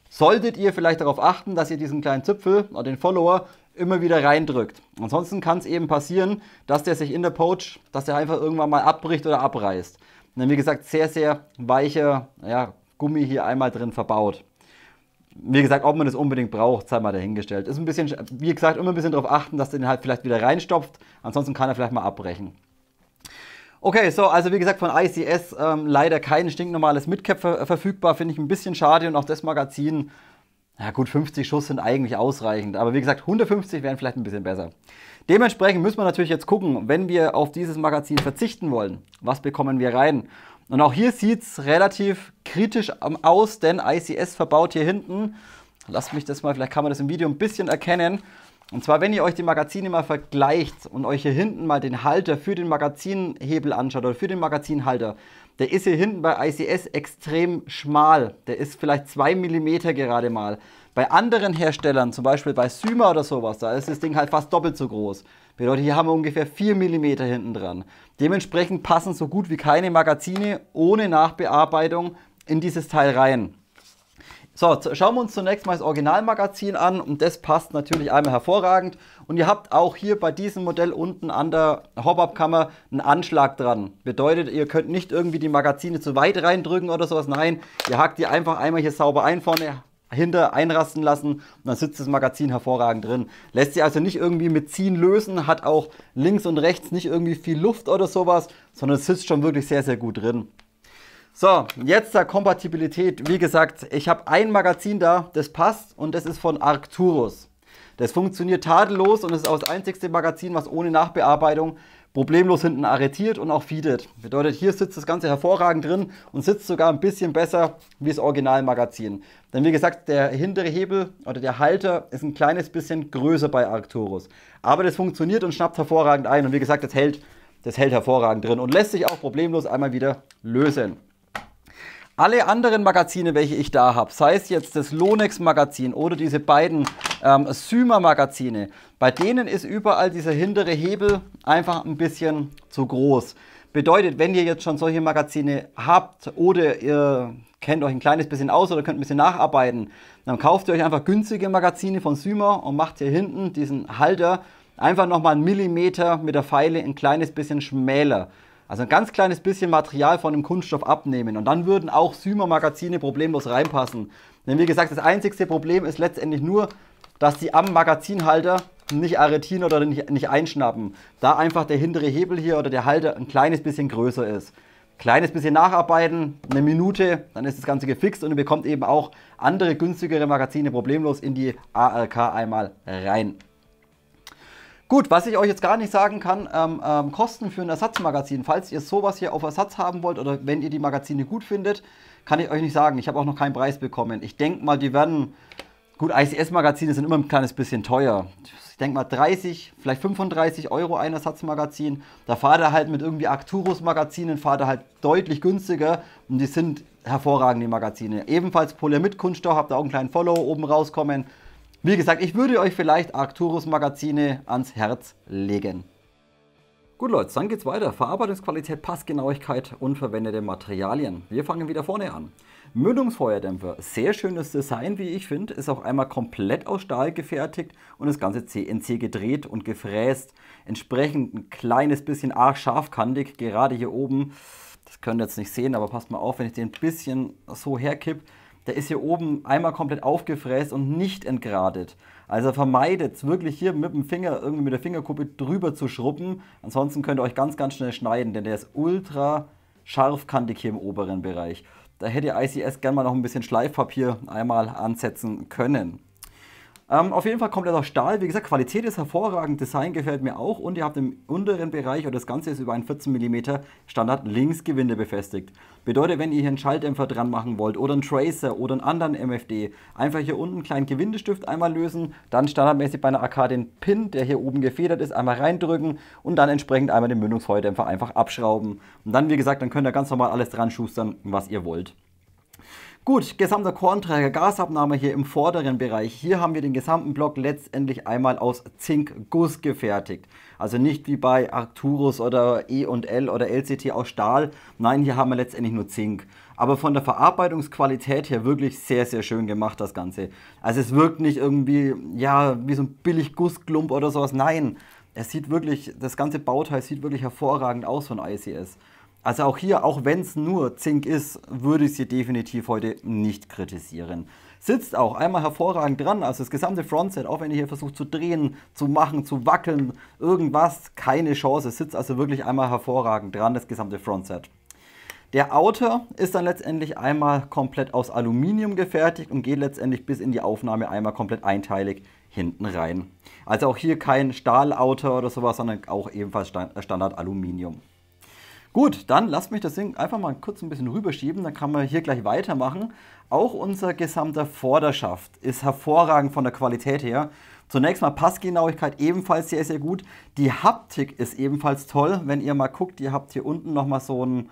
solltet ihr vielleicht darauf achten, dass ihr diesen kleinen Zipfel oder den Follower immer wieder reindrückt. Ansonsten kann es eben passieren, dass der sich in der Pouch, dass der einfach irgendwann mal abbricht oder abreißt. Und dann, wie gesagt, sehr, sehr weicher Gummi hier einmal drin verbaut. Wie gesagt, ob man das unbedingt braucht, sei mal dahingestellt. Ist ein bisschen, wie gesagt, immer ein bisschen darauf achten, dass ihr den halt vielleicht wieder reinstopft. Ansonsten kann er vielleicht mal abbrechen. Okay, so, also wie gesagt, von ICS leider kein stinknormales Midcap verfügbar. Finde ich ein bisschen schade und auch das Magazin, ja gut, 50 Schuss sind eigentlich ausreichend. Aber wie gesagt, 150 wären vielleicht ein bisschen besser. Dementsprechend müssen wir natürlich jetzt gucken, wenn wir auf dieses Magazin verzichten wollen, was bekommen wir rein? Und auch hier sieht es relativ kritisch aus, denn ICS verbaut hier hinten, lasst mich das mal, vielleicht kann man das im Video ein bisschen erkennen. Und zwar, wenn ihr euch die Magazine mal vergleicht und euch hier hinten mal den Halter für den Magazinhebel anschaut oder für den Magazinhalter, der ist hier hinten bei ICS extrem schmal. Der ist vielleicht 2 mm gerade mal. Bei anderen Herstellern, zum Beispiel bei Syma oder sowas, da ist das Ding halt fast doppelt so groß. Bedeutet, hier haben wir ungefähr 4 mm hinten dran. Dementsprechend passen so gut wie keine Magazine ohne Nachbearbeitung in dieses Teil rein. So, schauen wir uns zunächst mal das Originalmagazin an und das passt natürlich einmal hervorragend. Und ihr habt auch hier bei diesem Modell unten an der Hop-Up-Kammer einen Anschlag dran. Bedeutet, ihr könnt nicht irgendwie die Magazine zu weit reindrücken oder sowas. Nein, ihr hakt die einfach einmal hier sauber ein vorne, hinter einrasten lassen und dann sitzt das Magazin hervorragend drin. Lässt sich also nicht irgendwie mit Ziehen lösen, hat auch links und rechts nicht irgendwie viel Luft oder sowas, sondern es sitzt schon wirklich sehr, sehr gut drin. So, jetzt der Kompatibilität. Wie gesagt, ich habe ein Magazin da, das passt und das ist von Arcturus. Das funktioniert tadellos und ist auch das einzigste Magazin, was ohne Nachbearbeitung problemlos hinten arretiert und auch feedet. Bedeutet, hier sitzt das Ganze hervorragend drin und sitzt sogar ein bisschen besser wie das Originalmagazin. Denn wie gesagt, der hintere Hebel oder der Halter ist ein kleines bisschen größer bei Arcturus. Aber das funktioniert und schnappt hervorragend ein und wie gesagt, das hält hervorragend drin und lässt sich auch problemlos einmal wieder lösen. Alle anderen Magazine, welche ich da habe, sei es jetzt das Lonex-Magazin oder diese beiden Syma-Magazine, bei denen ist überall dieser hintere Hebel einfach ein bisschen zu groß. Bedeutet, wenn ihr jetzt schon solche Magazine habt oder ihr kennt euch ein kleines bisschen aus oder könnt ein bisschen nacharbeiten, dann kauft ihr euch einfach günstige Magazine von Syma und macht hier hinten diesen Halter einfach nochmal einen Millimeter mit der Feile ein kleines bisschen schmäler. Also ein ganz kleines bisschen Material von dem Kunststoff abnehmen und dann würden auch Syma-Magazine problemlos reinpassen. Denn wie gesagt, das einzigste Problem ist letztendlich nur, dass die am Magazinhalter nicht arretieren oder nicht einschnappen. Da einfach der hintere Hebel hier oder der Halter ein kleines bisschen größer ist. Kleines bisschen nacharbeiten, eine Minute, dann ist das Ganze gefixt und ihr bekommt eben auch andere günstigere Magazine problemlos in die ARK einmal rein. Gut, was ich euch jetzt gar nicht sagen kann, Kosten für ein Ersatzmagazin. Falls ihr sowas hier auf Ersatz haben wollt oder wenn ihr die Magazine gut findet, kann ich euch nicht sagen. Ich habe auch noch keinen Preis bekommen. Ich denke mal, die werden, gut, ICS-Magazine sind immer ein kleines bisschen teuer. Ich denke mal 30, vielleicht 35 Euro ein Ersatzmagazin. Da fahrt ihr halt mit irgendwie Arcturus-Magazinen, fahrt ihr halt deutlich günstiger und die sind hervorragend, die Magazine. Ebenfalls Polyamid-Kunststoff, habt ihr auch einen kleinen Follow oben rauskommen. Wie gesagt, ich würde euch vielleicht Arcturus Magazine ans Herz legen. Gut Leute, dann geht's weiter. Verarbeitungsqualität, Passgenauigkeit und verwendete Materialien. Wir fangen wieder vorne an. Mündungsfeuerdämpfer, sehr schönes Design, wie ich finde. Ist auch einmal komplett aus Stahl gefertigt und das Ganze CNC gedreht und gefräst. Entsprechend ein kleines bisschen arg scharfkantig, gerade hier oben. Das könnt ihr jetzt nicht sehen, aber passt mal auf, wenn ich den ein bisschen so herkipp. Der ist hier oben einmal komplett aufgefräst und nicht entgradet. Also vermeidet es wirklich hier mit dem Finger, irgendwie mit der Fingerkuppe drüber zu schrubben. Ansonsten könnt ihr euch ganz, ganz schnell schneiden, denn der ist ultra scharfkantig hier im oberen Bereich. Da hätte ICS gerne mal noch ein bisschen Schleifpapier einmal ansetzen können. Auf jeden Fall kommt das aus Stahl. Wie gesagt, Qualität ist hervorragend, Design gefällt mir auch und ihr habt im unteren Bereich, oder das Ganze ist über ein 14 mm Standard Linksgewinde befestigt. Bedeutet, wenn ihr hier einen Schalldämpfer dran machen wollt oder einen Tracer oder einen anderen MFD, einfach hier unten einen kleinen Gewindestift einmal lösen, dann standardmäßig bei einer AK den Pin, der hier oben gefedert ist, einmal reindrücken und dann entsprechend einmal den Mündungsfeuerdämpfer einfach abschrauben. Und dann, wie gesagt, dann könnt ihr ganz normal alles dran schustern, was ihr wollt. Gut, gesamter Kornträger, Gasabnahme hier im vorderen Bereich. Hier haben wir den gesamten Block letztendlich einmal aus Zinkguss gefertigt. Also nicht wie bei Arcturus oder E&L oder LCT aus Stahl. Nein, hier haben wir letztendlich nur Zink. Aber von der Verarbeitungsqualität her wirklich sehr, sehr schön gemacht das Ganze. Also es wirkt nicht irgendwie, ja, wie so ein billig Gussklump oder sowas. Nein, es sieht wirklich, das ganze Bauteil sieht wirklich hervorragend aus von ICS. Also auch hier, auch wenn es nur Zink ist, würde ich sie definitiv heute nicht kritisieren. Sitzt auch einmal hervorragend dran, also das gesamte Frontset, auch wenn ihr hier versucht zu drehen, zu machen, zu wackeln, irgendwas, keine Chance. Sitzt also wirklich einmal hervorragend dran, das gesamte Frontset. Der Outer ist dann letztendlich einmal komplett aus Aluminium gefertigt und geht letztendlich bis in die Aufnahme einmal komplett einteilig hinten rein. Also auch hier kein Stahl-Outer oder sowas, sondern auch ebenfalls Standard Aluminium. Gut, dann lasst mich das Ding einfach mal kurz ein bisschen rüberschieben, dann kann man hier gleich weitermachen. Auch unser gesamter Vorderschaft ist hervorragend von der Qualität her. Zunächst mal Passgenauigkeit ebenfalls sehr, sehr gut. Die Haptik ist ebenfalls toll, wenn ihr mal guckt, ihr habt hier unten nochmal so einen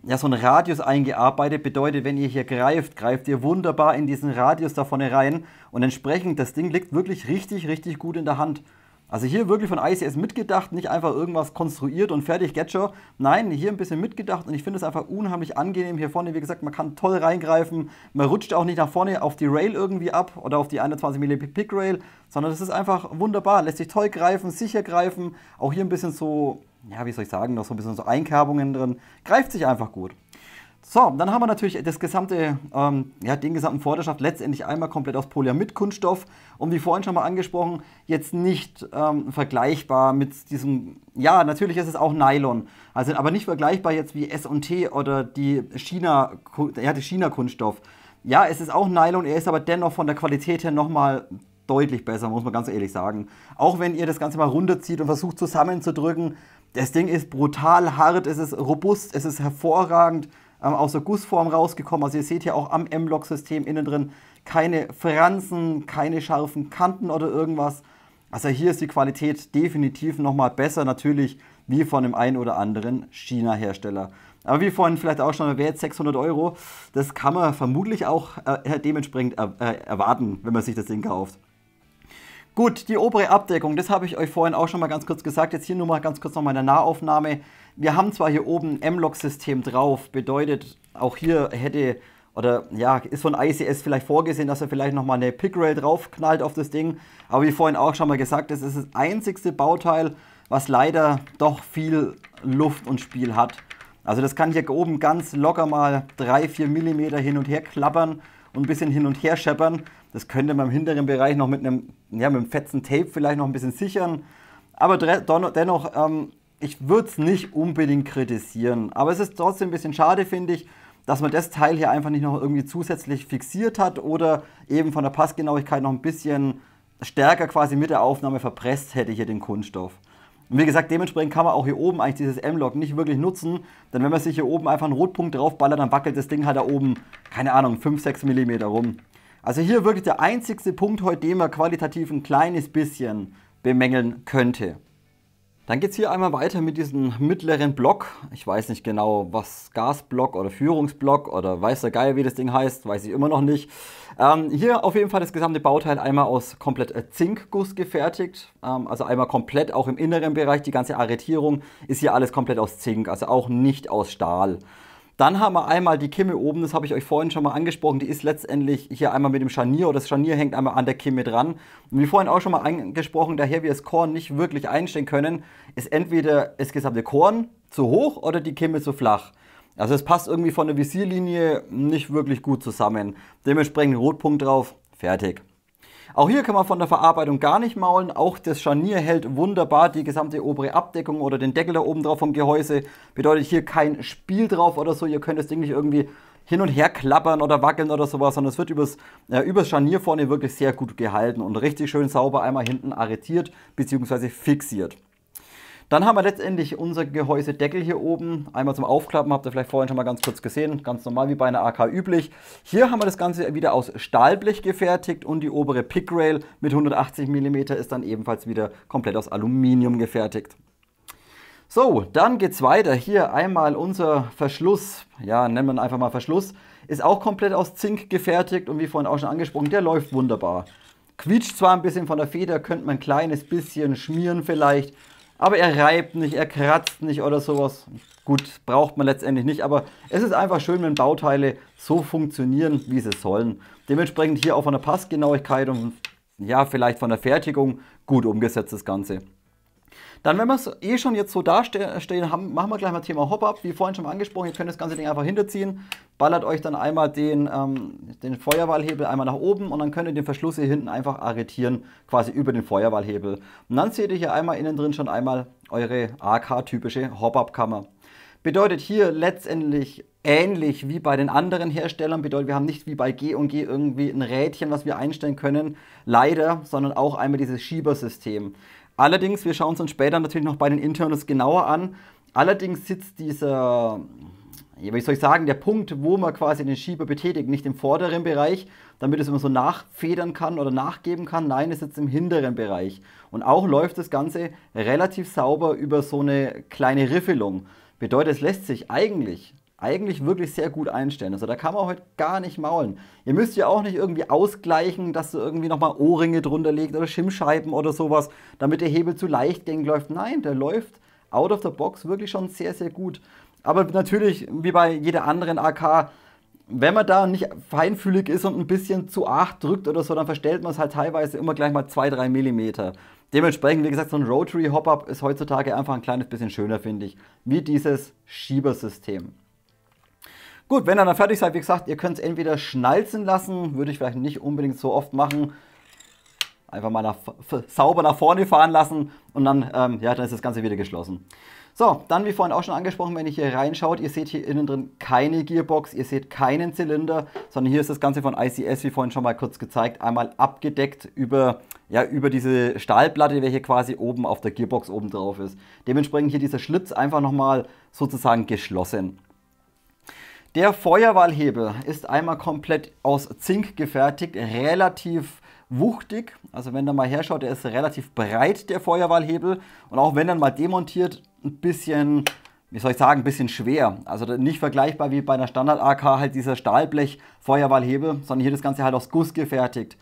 Radius eingearbeitet. Bedeutet, wenn ihr hier greift, greift ihr wunderbar in diesen Radius da vorne rein. Und entsprechend, das Ding liegt wirklich richtig, richtig gut in der Hand. Also hier wirklich von ICS mitgedacht, nicht einfach irgendwas konstruiert und fertig, get schon. Nein, hier ein bisschen mitgedacht und ich finde es einfach unheimlich angenehm hier vorne. Wie gesagt, man kann toll reingreifen, man rutscht auch nicht nach vorne auf die Rail irgendwie ab oder auf die 21 mm Pick Rail, sondern es ist einfach wunderbar, lässt sich toll greifen, sicher greifen. Auch hier ein bisschen so, ja wie soll ich sagen, noch so ein bisschen so Einkerbungen drin, greift sich einfach gut. So, dann haben wir natürlich das gesamte, den gesamten Vorderschaft letztendlich einmal komplett aus Polyamid-Kunststoff und wie vorhin schon mal angesprochen, jetzt nicht vergleichbar mit diesem, ja natürlich ist es auch Nylon, also aber nicht vergleichbar jetzt wie S&T oder die China-Kunststoff. Ja, es ist auch Nylon, er ist aber dennoch von der Qualität her nochmal deutlich besser, muss man ganz ehrlich sagen. Auch wenn ihr das Ganze mal runterzieht und versucht zusammenzudrücken, das Ding ist brutal hart, es ist robust, es ist hervorragend. Aus der Gussform rausgekommen. Also ihr seht hier auch am M-Lock-System innen drin keine Fransen, keine scharfen Kanten oder irgendwas. Also hier ist die Qualität definitiv nochmal besser, natürlich wie von dem einen oder anderen China-Hersteller. Aber wie vorhin vielleicht auch schon erwähnt, 600 €, das kann man vermutlich auch dementsprechend erwarten, wenn man sich das Ding kauft. Gut, die obere Abdeckung, das habe ich euch vorhin auch schon mal ganz kurz gesagt. Jetzt hier nur mal ganz kurz noch mal eine Nahaufnahme. Wir haben zwar hier oben ein M-Lock-System drauf, bedeutet auch hier hätte, oder ja, ist von ICS vielleicht vorgesehen, dass er vielleicht nochmal eine Pick-Rail draufknallt auf das Ding. Aber wie vorhin auch schon mal gesagt, das ist das einzigste Bauteil, was leider doch viel Luft und Spiel hat. Also das kann hier oben ganz locker mal 3-4 mm hin und her klappern und ein bisschen hin und her scheppern. Das könnte man im hinteren Bereich noch mit einem fetzen Tape vielleicht noch ein bisschen sichern. Aber dennoch, ich würde es nicht unbedingt kritisieren. Aber es ist trotzdem ein bisschen schade, finde ich, dass man das Teil hier einfach nicht noch irgendwie zusätzlich fixiert hat oder eben von der Passgenauigkeit noch ein bisschen stärker quasi mit der Aufnahme verpresst hätte hier den Kunststoff. Und wie gesagt, dementsprechend kann man auch hier oben eigentlich dieses M-Lock nicht wirklich nutzen, denn wenn man sich hier oben einfach einen Rotpunkt draufballert, dann wackelt das Ding halt da oben, keine Ahnung, 5-6 mm rum. Also hier wirklich der einzigste Punkt heute, den man qualitativ ein kleines bisschen bemängeln könnte. Dann geht es hier einmal weiter mit diesem mittleren Block. Ich weiß nicht genau, was Gasblock oder Führungsblock oder weiß der Geier, wie das Ding heißt, weiß ich immer noch nicht. Hier auf jeden Fall das gesamte Bauteil einmal aus komplett Zinkguss gefertigt. Also einmal komplett, auch im inneren Bereich, die ganze Arretierung ist hier alles komplett aus Zink, also auch nicht aus Stahl. Dann haben wir einmal die Kimme oben, das habe ich euch vorhin schon mal angesprochen, die ist letztendlich hier einmal mit dem Scharnier, oder das Scharnier hängt einmal an der Kimme dran. Und wie vorhin auch schon mal angesprochen, daher wir das Korn nicht wirklich einstellen können, ist entweder das gesamte Korn zu hoch oder die Kimme zu flach. Also es passt irgendwie von der Visierlinie nicht wirklich gut zusammen. Dementsprechend Rotpunkt drauf, fertig. Auch hier kann man von der Verarbeitung gar nicht maulen. Auch das Scharnier hält wunderbar die gesamte obere Abdeckung oder den Deckel da oben drauf vom Gehäuse. Bedeutet hier kein Spiel drauf oder so. Ihr könnt das Ding nicht irgendwie hin und her klappern oder wackeln oder sowas, sondern es wird übers Scharnier vorne wirklich sehr gut gehalten und richtig schön sauber einmal hinten arretiert bzw. fixiert. Dann haben wir letztendlich unser Gehäusedeckel hier oben. Einmal zum Aufklappen, habt ihr vielleicht vorhin schon mal ganz kurz gesehen. Ganz normal wie bei einer AK üblich. Hier haben wir das Ganze wieder aus Stahlblech gefertigt und die obere Pickrail mit 180 mm ist dann ebenfalls wieder komplett aus Aluminium gefertigt. So, dann geht's weiter. Hier einmal unser Verschluss, ja, nennen wir ihn einfach mal Verschluss, ist auch komplett aus Zink gefertigt und wie vorhin auch schon angesprochen, der läuft wunderbar. Quietscht zwar ein bisschen von der Feder, könnte man ein kleines bisschen schmieren vielleicht, aber er reibt nicht, er kratzt nicht oder sowas. Gut, braucht man letztendlich nicht, aber es ist einfach schön, wenn Bauteile so funktionieren, wie sie sollen. Dementsprechend hier auch von der Passgenauigkeit und ja, vielleicht von der Fertigung gut umgesetzt das Ganze. Dann, wenn wir es eh schon jetzt so dastehen haben, machen wir gleich mal Thema Hop-Up. Wie vorhin schon mal angesprochen, ihr könnt das ganze Ding einfach hinterziehen. Ballert euch dann einmal den Feuerwahlhebel einmal nach oben und dann könnt ihr den Verschluss hier hinten einfach arretieren, quasi über den Feuerwahlhebel. Und dann seht ihr hier einmal innen drin schon einmal eure AK-typische Hop-Up-Kammer. Bedeutet hier letztendlich ähnlich wie bei den anderen Herstellern, bedeutet wir haben nicht wie bei G&G irgendwie ein Rädchen, was wir einstellen können, leider, sondern auch einmal dieses Schiebersystem. Allerdings, wir schauen es uns später natürlich noch bei den Internals genauer an. Allerdings sitzt dieser, wie soll ich sagen, der Punkt, wo man quasi den Schieber betätigt, nicht im vorderen Bereich, damit es immer so nachfedern kann oder nachgeben kann. Nein, es sitzt im hinteren Bereich. Und auch läuft das Ganze relativ sauber über so eine kleine Riffelung. Bedeutet, es lässt sich eigentlich wirklich sehr gut einstellen. Also da kann man heute gar nicht maulen. Ihr müsst ja auch nicht irgendwie ausgleichen, dass ihr irgendwie nochmal Ohrringe drunter legt oder Schimmscheiben oder sowas, damit der Hebel zu leichtgängig läuft. Nein, der läuft out of the box wirklich schon sehr, sehr gut. Aber natürlich, wie bei jeder anderen AK, wenn man da nicht feinfühlig ist und ein bisschen zu arg drückt oder so, dann verstellt man es halt teilweise immer gleich mal 2-3 mm. Dementsprechend, wie gesagt, so ein Rotary Hop-Up ist heutzutage einfach ein kleines bisschen schöner, finde ich, wie dieses Schiebersystem. Gut, wenn ihr dann fertig seid, wie gesagt, ihr könnt es entweder schnalzen lassen, würde ich vielleicht nicht unbedingt so oft machen. Einfach mal sauber nach vorne fahren lassen und dann, ja, dann ist das Ganze wieder geschlossen. So, dann wie vorhin auch schon angesprochen, wenn ihr hier reinschaut, ihr seht hier innen drin keine Gearbox, ihr seht keinen Zylinder, sondern hier ist das Ganze von ICS, wie vorhin schon mal kurz gezeigt, einmal abgedeckt über diese Stahlplatte, welche quasi oben auf der Gearbox oben drauf ist. Dementsprechend hier dieser Schlitz einfach nochmal sozusagen geschlossen. Der Feuerwahlhebel ist einmal komplett aus Zink gefertigt, relativ wuchtig. Also wenn ihr mal herschaut, der ist relativ breit, der Feuerwahlhebel. Und auch wenn dann mal demontiert, ein bisschen, wie soll ich sagen, ein bisschen schwer. Also nicht vergleichbar wie bei einer Standard-AK, halt dieser Stahlblech-Feuerwahlhebel, sondern hier das Ganze halt aus Guss gefertigt.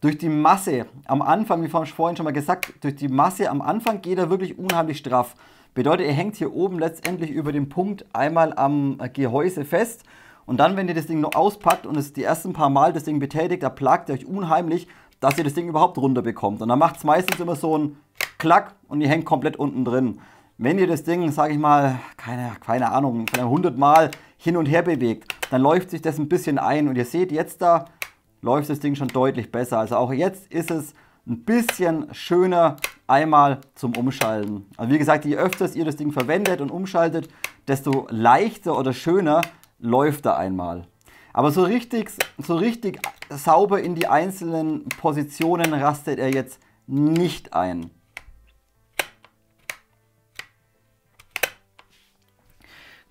Durch die Masse am Anfang, wie vorhin schon mal gesagt, durch die Masse am Anfang geht er wirklich unheimlich straff. Bedeutet, ihr hängt hier oben letztendlich über den Punkt einmal am Gehäuse fest und dann, wenn ihr das Ding noch auspackt und es die ersten paar Mal das Ding betätigt, da plagt ihr euch unheimlich, dass ihr das Ding überhaupt runter bekommt. Und dann macht es meistens immer so ein Klack und ihr hängt komplett unten drin. Wenn ihr das Ding, sage ich mal, keine Ahnung, 100 Mal hin und her bewegt, dann läuft sich das ein bisschen ein und ihr seht jetzt da, läuft das Ding schon deutlich besser. Also auch jetzt ist es ein bisschen schöner einmal zum Umschalten. Also wie gesagt, je öfter ihr das Ding verwendet und umschaltet, desto leichter oder schöner läuft er einmal. Aber so richtig sauber in die einzelnen Positionen rastet er jetzt nicht ein.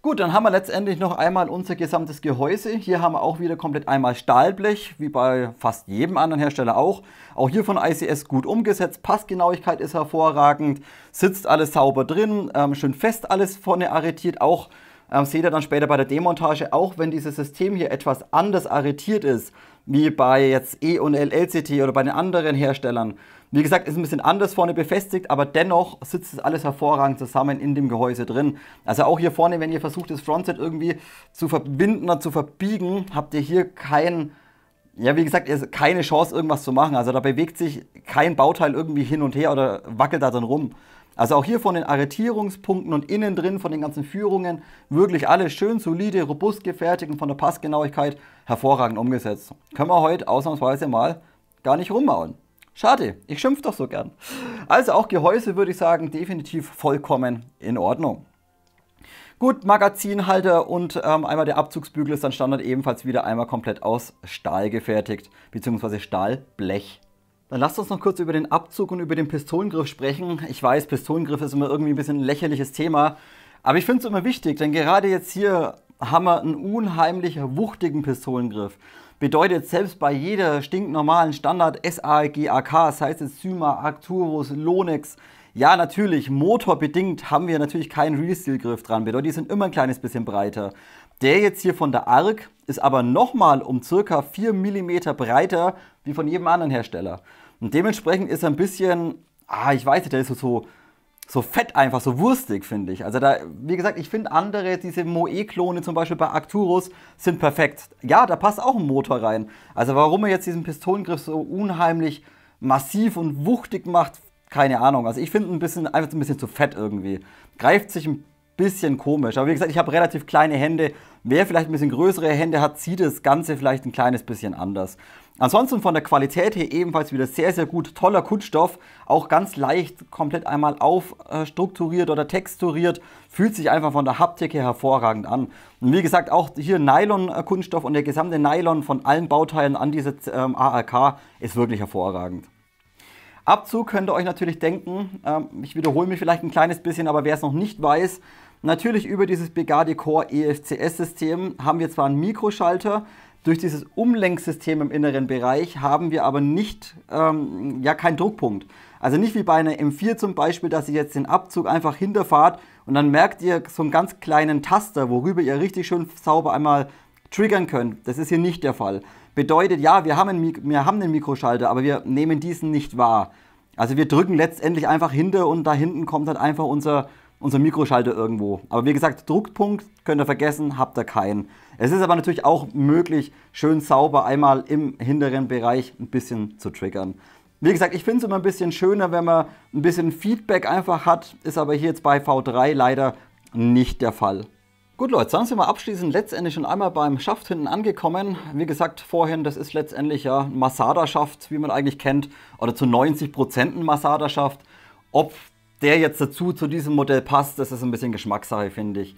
Gut, dann haben wir letztendlich noch einmal unser gesamtes Gehäuse. Hier haben wir auch wieder komplett einmal Stahlblech, wie bei fast jedem anderen Hersteller auch. Auch hier von ICS gut umgesetzt, Passgenauigkeit ist hervorragend, sitzt alles sauber drin, schön fest alles vorne arretiert. Auch seht ihr dann später bei der Demontage, auch wenn dieses System hier etwas anders arretiert ist, wie bei jetzt E&L LCT oder bei den anderen Herstellern. Wie gesagt, ist ein bisschen anders vorne befestigt, aber dennoch sitzt es alles hervorragend zusammen in dem Gehäuse drin. Also auch hier vorne, wenn ihr versucht, das Frontset irgendwie zu verbinden oder zu verbiegen, habt ihr hier keine Chance, irgendwas zu machen. Also da bewegt sich kein Bauteil irgendwie hin und her oder wackelt da drin rum. Also auch hier von den Arretierungspunkten und innen drin von den ganzen Führungen wirklich alles schön solide, robust gefertigt und von der Passgenauigkeit hervorragend umgesetzt. Können wir heute ausnahmsweise mal gar nicht rummauen. Schade, ich schimpfe doch so gern. Also auch Gehäuse würde ich sagen, definitiv vollkommen in Ordnung. Gut, Magazinhalter und einmal der Abzugsbügel ist dann Standard ebenfalls wieder einmal komplett aus Stahl gefertigt, beziehungsweise Stahlblech. Dann lasst uns noch kurz über den Abzug und über den Pistolengriff sprechen. Ich weiß, Pistolengriff ist immer irgendwie ein bisschen ein lächerliches Thema, aber ich finde es immer wichtig, denn gerade jetzt hier haben wir einen unheimlich wuchtigen Pistolengriff. Bedeutet, selbst bei jeder stinknormalen Standard SAG AK, sei es jetzt Syma, Arcturus, Lonex, ja natürlich, motorbedingt haben wir natürlich keinen Real-Steel-Griff dran. Bedeutet, die sind immer ein kleines bisschen breiter. Der jetzt hier von der ARC ist aber nochmal um ca. 4 mm breiter wie von jedem anderen Hersteller. Und dementsprechend ist er ein bisschen, ich weiß nicht, der ist so fett einfach, so wurstig, finde ich. Also da, wie gesagt, ich finde andere, diese Moe-Klone zum Beispiel bei Arcturus, sind perfekt. Ja, da passt auch ein Motor rein. Also warum er jetzt diesen Pistolengriff so unheimlich massiv und wuchtig macht, keine Ahnung. Also ich finde einfach ein bisschen zu fett irgendwie. Greift sich ein bisschen komisch. Aber wie gesagt, ich habe relativ kleine Hände. Wer vielleicht ein bisschen größere Hände hat, sieht das Ganze vielleicht ein kleines bisschen anders. Ansonsten von der Qualität her ebenfalls wieder sehr, sehr gut. Toller Kunststoff, auch ganz leicht komplett einmal aufstrukturiert oder texturiert. Fühlt sich einfach von der Haptik her hervorragend an. Und wie gesagt, auch hier Nylon-Kunststoff und der gesamte Nylon von allen Bauteilen an diese ARK ist wirklich hervorragend. Abzug könnt ihr euch natürlich denken, ich wiederhole mich vielleicht ein kleines bisschen, aber wer es noch nicht weiß, natürlich über dieses Bugatti Core EFCS-System haben wir zwar einen Mikroschalter, durch dieses Umlenksystem im inneren Bereich haben wir aber nicht, keinen Druckpunkt. Also nicht wie bei einer M4 zum Beispiel, dass ihr jetzt den Abzug einfach hinterfahrt und dann merkt ihr so einen ganz kleinen Taster, worüber ihr richtig schön sauber einmal triggern könnt. Das ist hier nicht der Fall. Bedeutet, ja, wir haben einen Mikroschalter, aber wir nehmen diesen nicht wahr. Also wir drücken letztendlich einfach hinter und da hinten kommt dann einfach unser Mikroschalter irgendwo. Aber wie gesagt, Druckpunkt könnt ihr vergessen, habt ihr keinen. Es ist aber natürlich auch möglich, schön sauber einmal im hinteren Bereich ein bisschen zu triggern. Wie gesagt, ich finde es immer ein bisschen schöner, wenn man ein bisschen Feedback einfach hat, ist aber hier jetzt bei V3 leider nicht der Fall. Gut Leute, dann sind wir abschließend letztendlich schon einmal beim Schaft hinten angekommen. Wie gesagt vorhin, das ist letztendlich ja ein Masada-Schaft, wie man eigentlich kennt, oder zu 90% ein Masada-Schaft. Ob der jetzt dazu zu diesem Modell passt, das ist ein bisschen Geschmackssache, finde ich.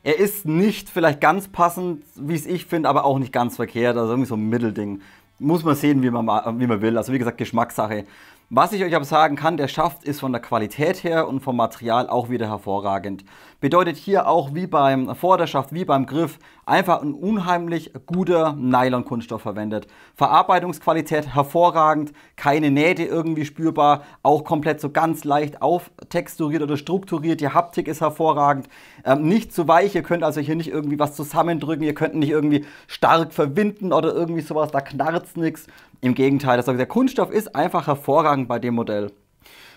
Er ist nicht vielleicht ganz passend, wie es ich finde, aber auch nicht ganz verkehrt, also irgendwie so ein Mittelding. Muss man sehen, wie man will, also wie gesagt Geschmackssache. Was ich euch aber sagen kann, der Schaft ist von der Qualität her und vom Material auch wieder hervorragend. Bedeutet hier auch wie beim Vorderschaft, wie beim Griff, einfach ein unheimlich guter Nylon-Kunststoff verwendet. Verarbeitungsqualität hervorragend, keine Nähte irgendwie spürbar, auch komplett so ganz leicht auftexturiert oder strukturiert. Die Haptik ist hervorragend, nicht zu weich, ihr könnt also hier nicht irgendwie was zusammendrücken, ihr könnt nicht irgendwie stark verwinden oder irgendwie sowas, da knarzt nichts. Im Gegenteil, der Kunststoff ist einfach hervorragend bei dem Modell.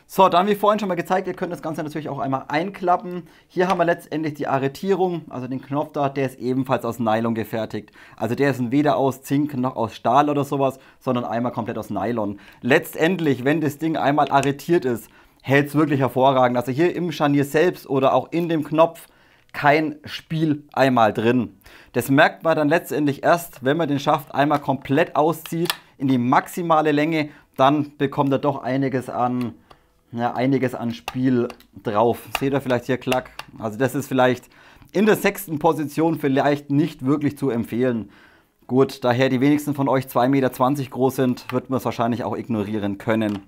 So, dann wie vorhin schon mal gezeigt, ihr könnt das Ganze natürlich auch einmal einklappen. Hier haben wir letztendlich die Arretierung, also den Knopf da, der ist ebenfalls aus Nylon gefertigt. Also der ist weder aus Zink noch aus Stahl oder sowas, sondern einmal komplett aus Nylon. Letztendlich, wenn das Ding einmal arretiert ist, hält es wirklich hervorragend. Also hier im Scharnier selbst oder auch in dem Knopf kein Spiel einmal drin. Das merkt man dann letztendlich erst, wenn man den Schaft einmal komplett auszieht in die maximale Länge, dann bekommt er doch einiges an Spiel drauf. Seht ihr vielleicht hier, klack. Also das ist vielleicht in der 6. Position vielleicht nicht wirklich zu empfehlen. Gut, daher die wenigsten von euch 2,20 Meter groß sind, wird man es wahrscheinlich auch ignorieren können.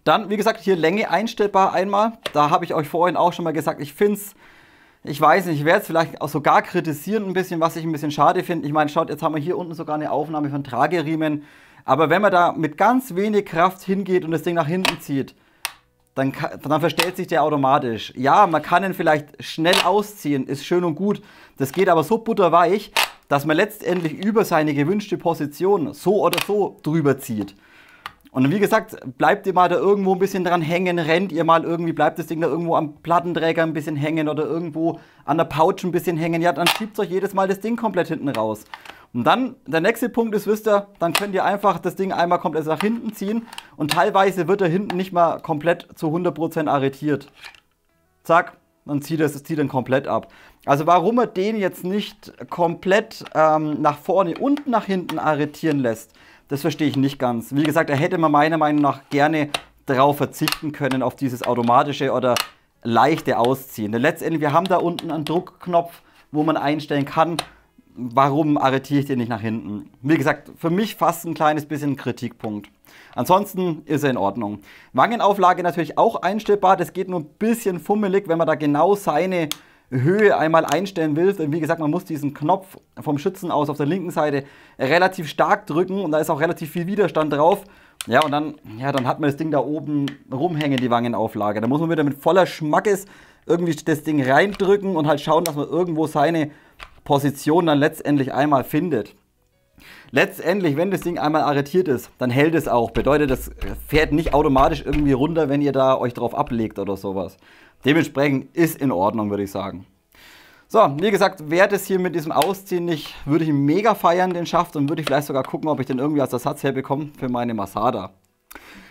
Dann, wie gesagt, hier Länge einstellbar einmal. Da habe ich euch vorhin auch schon mal gesagt, ich weiß nicht, ich werde es vielleicht auch sogar kritisieren ein bisschen, was ich ein bisschen schade finde. Ich meine, schaut, jetzt haben wir hier unten sogar eine Aufnahme von Trageriemen. Aber wenn man da mit ganz wenig Kraft hingeht und das Ding nach hinten zieht, dann verstellt sich der automatisch. Ja, man kann ihn vielleicht schnell ausziehen, ist schön und gut. Das geht aber so butterweich, dass man letztendlich über seine gewünschte Position so oder so drüber zieht. Und wie gesagt, bleibt ihr mal da irgendwo ein bisschen dran hängen, rennt ihr mal irgendwie, bleibt das Ding da irgendwo am Plattenträger ein bisschen hängen oder irgendwo an der Pouch ein bisschen hängen, ja, dann schiebt euch jedes Mal das Ding komplett hinten raus. Und dann, der nächste Punkt ist, wisst ihr, dann könnt ihr einfach das Ding einmal komplett nach hinten ziehen und teilweise wird er hinten nicht mal komplett zu 100% arretiert. Zack, dann zieht er komplett ab. Also warum er den jetzt nicht komplett nach vorne und nach hinten arretieren lässt, das verstehe ich nicht ganz. Wie gesagt, da hätte man meiner Meinung nach gerne darauf verzichten können, auf dieses automatische oder leichte Ausziehen. Denn letztendlich, wir haben da unten einen Druckknopf, wo man einstellen kann, warum arretiere ich den nicht nach hinten. Wie gesagt, für mich fast ein kleines bisschen Kritikpunkt. Ansonsten ist er in Ordnung. Wangenauflage natürlich auch einstellbar, das geht nur ein bisschen fummelig, wenn man da genau seine Höhe einmal einstellen will. Denn wie gesagt, man muss diesen Knopf vom Schützen aus auf der linken Seite relativ stark drücken und da ist auch relativ viel Widerstand drauf. Ja, und dann hat man das Ding da oben rumhängen, die Wangenauflage. Da muss man wieder mit voller Schmackes irgendwie das Ding reindrücken und halt schauen, dass man irgendwo seine Position dann letztendlich einmal findet. Letztendlich, wenn das Ding einmal arretiert ist, dann hält es auch. Bedeutet, das fährt nicht automatisch irgendwie runter, wenn ihr da euch drauf ablegt oder sowas. Dementsprechend ist in Ordnung, würde ich sagen. So, wie gesagt, wäre das hier mit diesem Ausziehen nicht, würde ich ihn mega feiern, den Schaft, und würde ich vielleicht sogar gucken, ob ich den irgendwie als Ersatz herbekomme für meine Masada.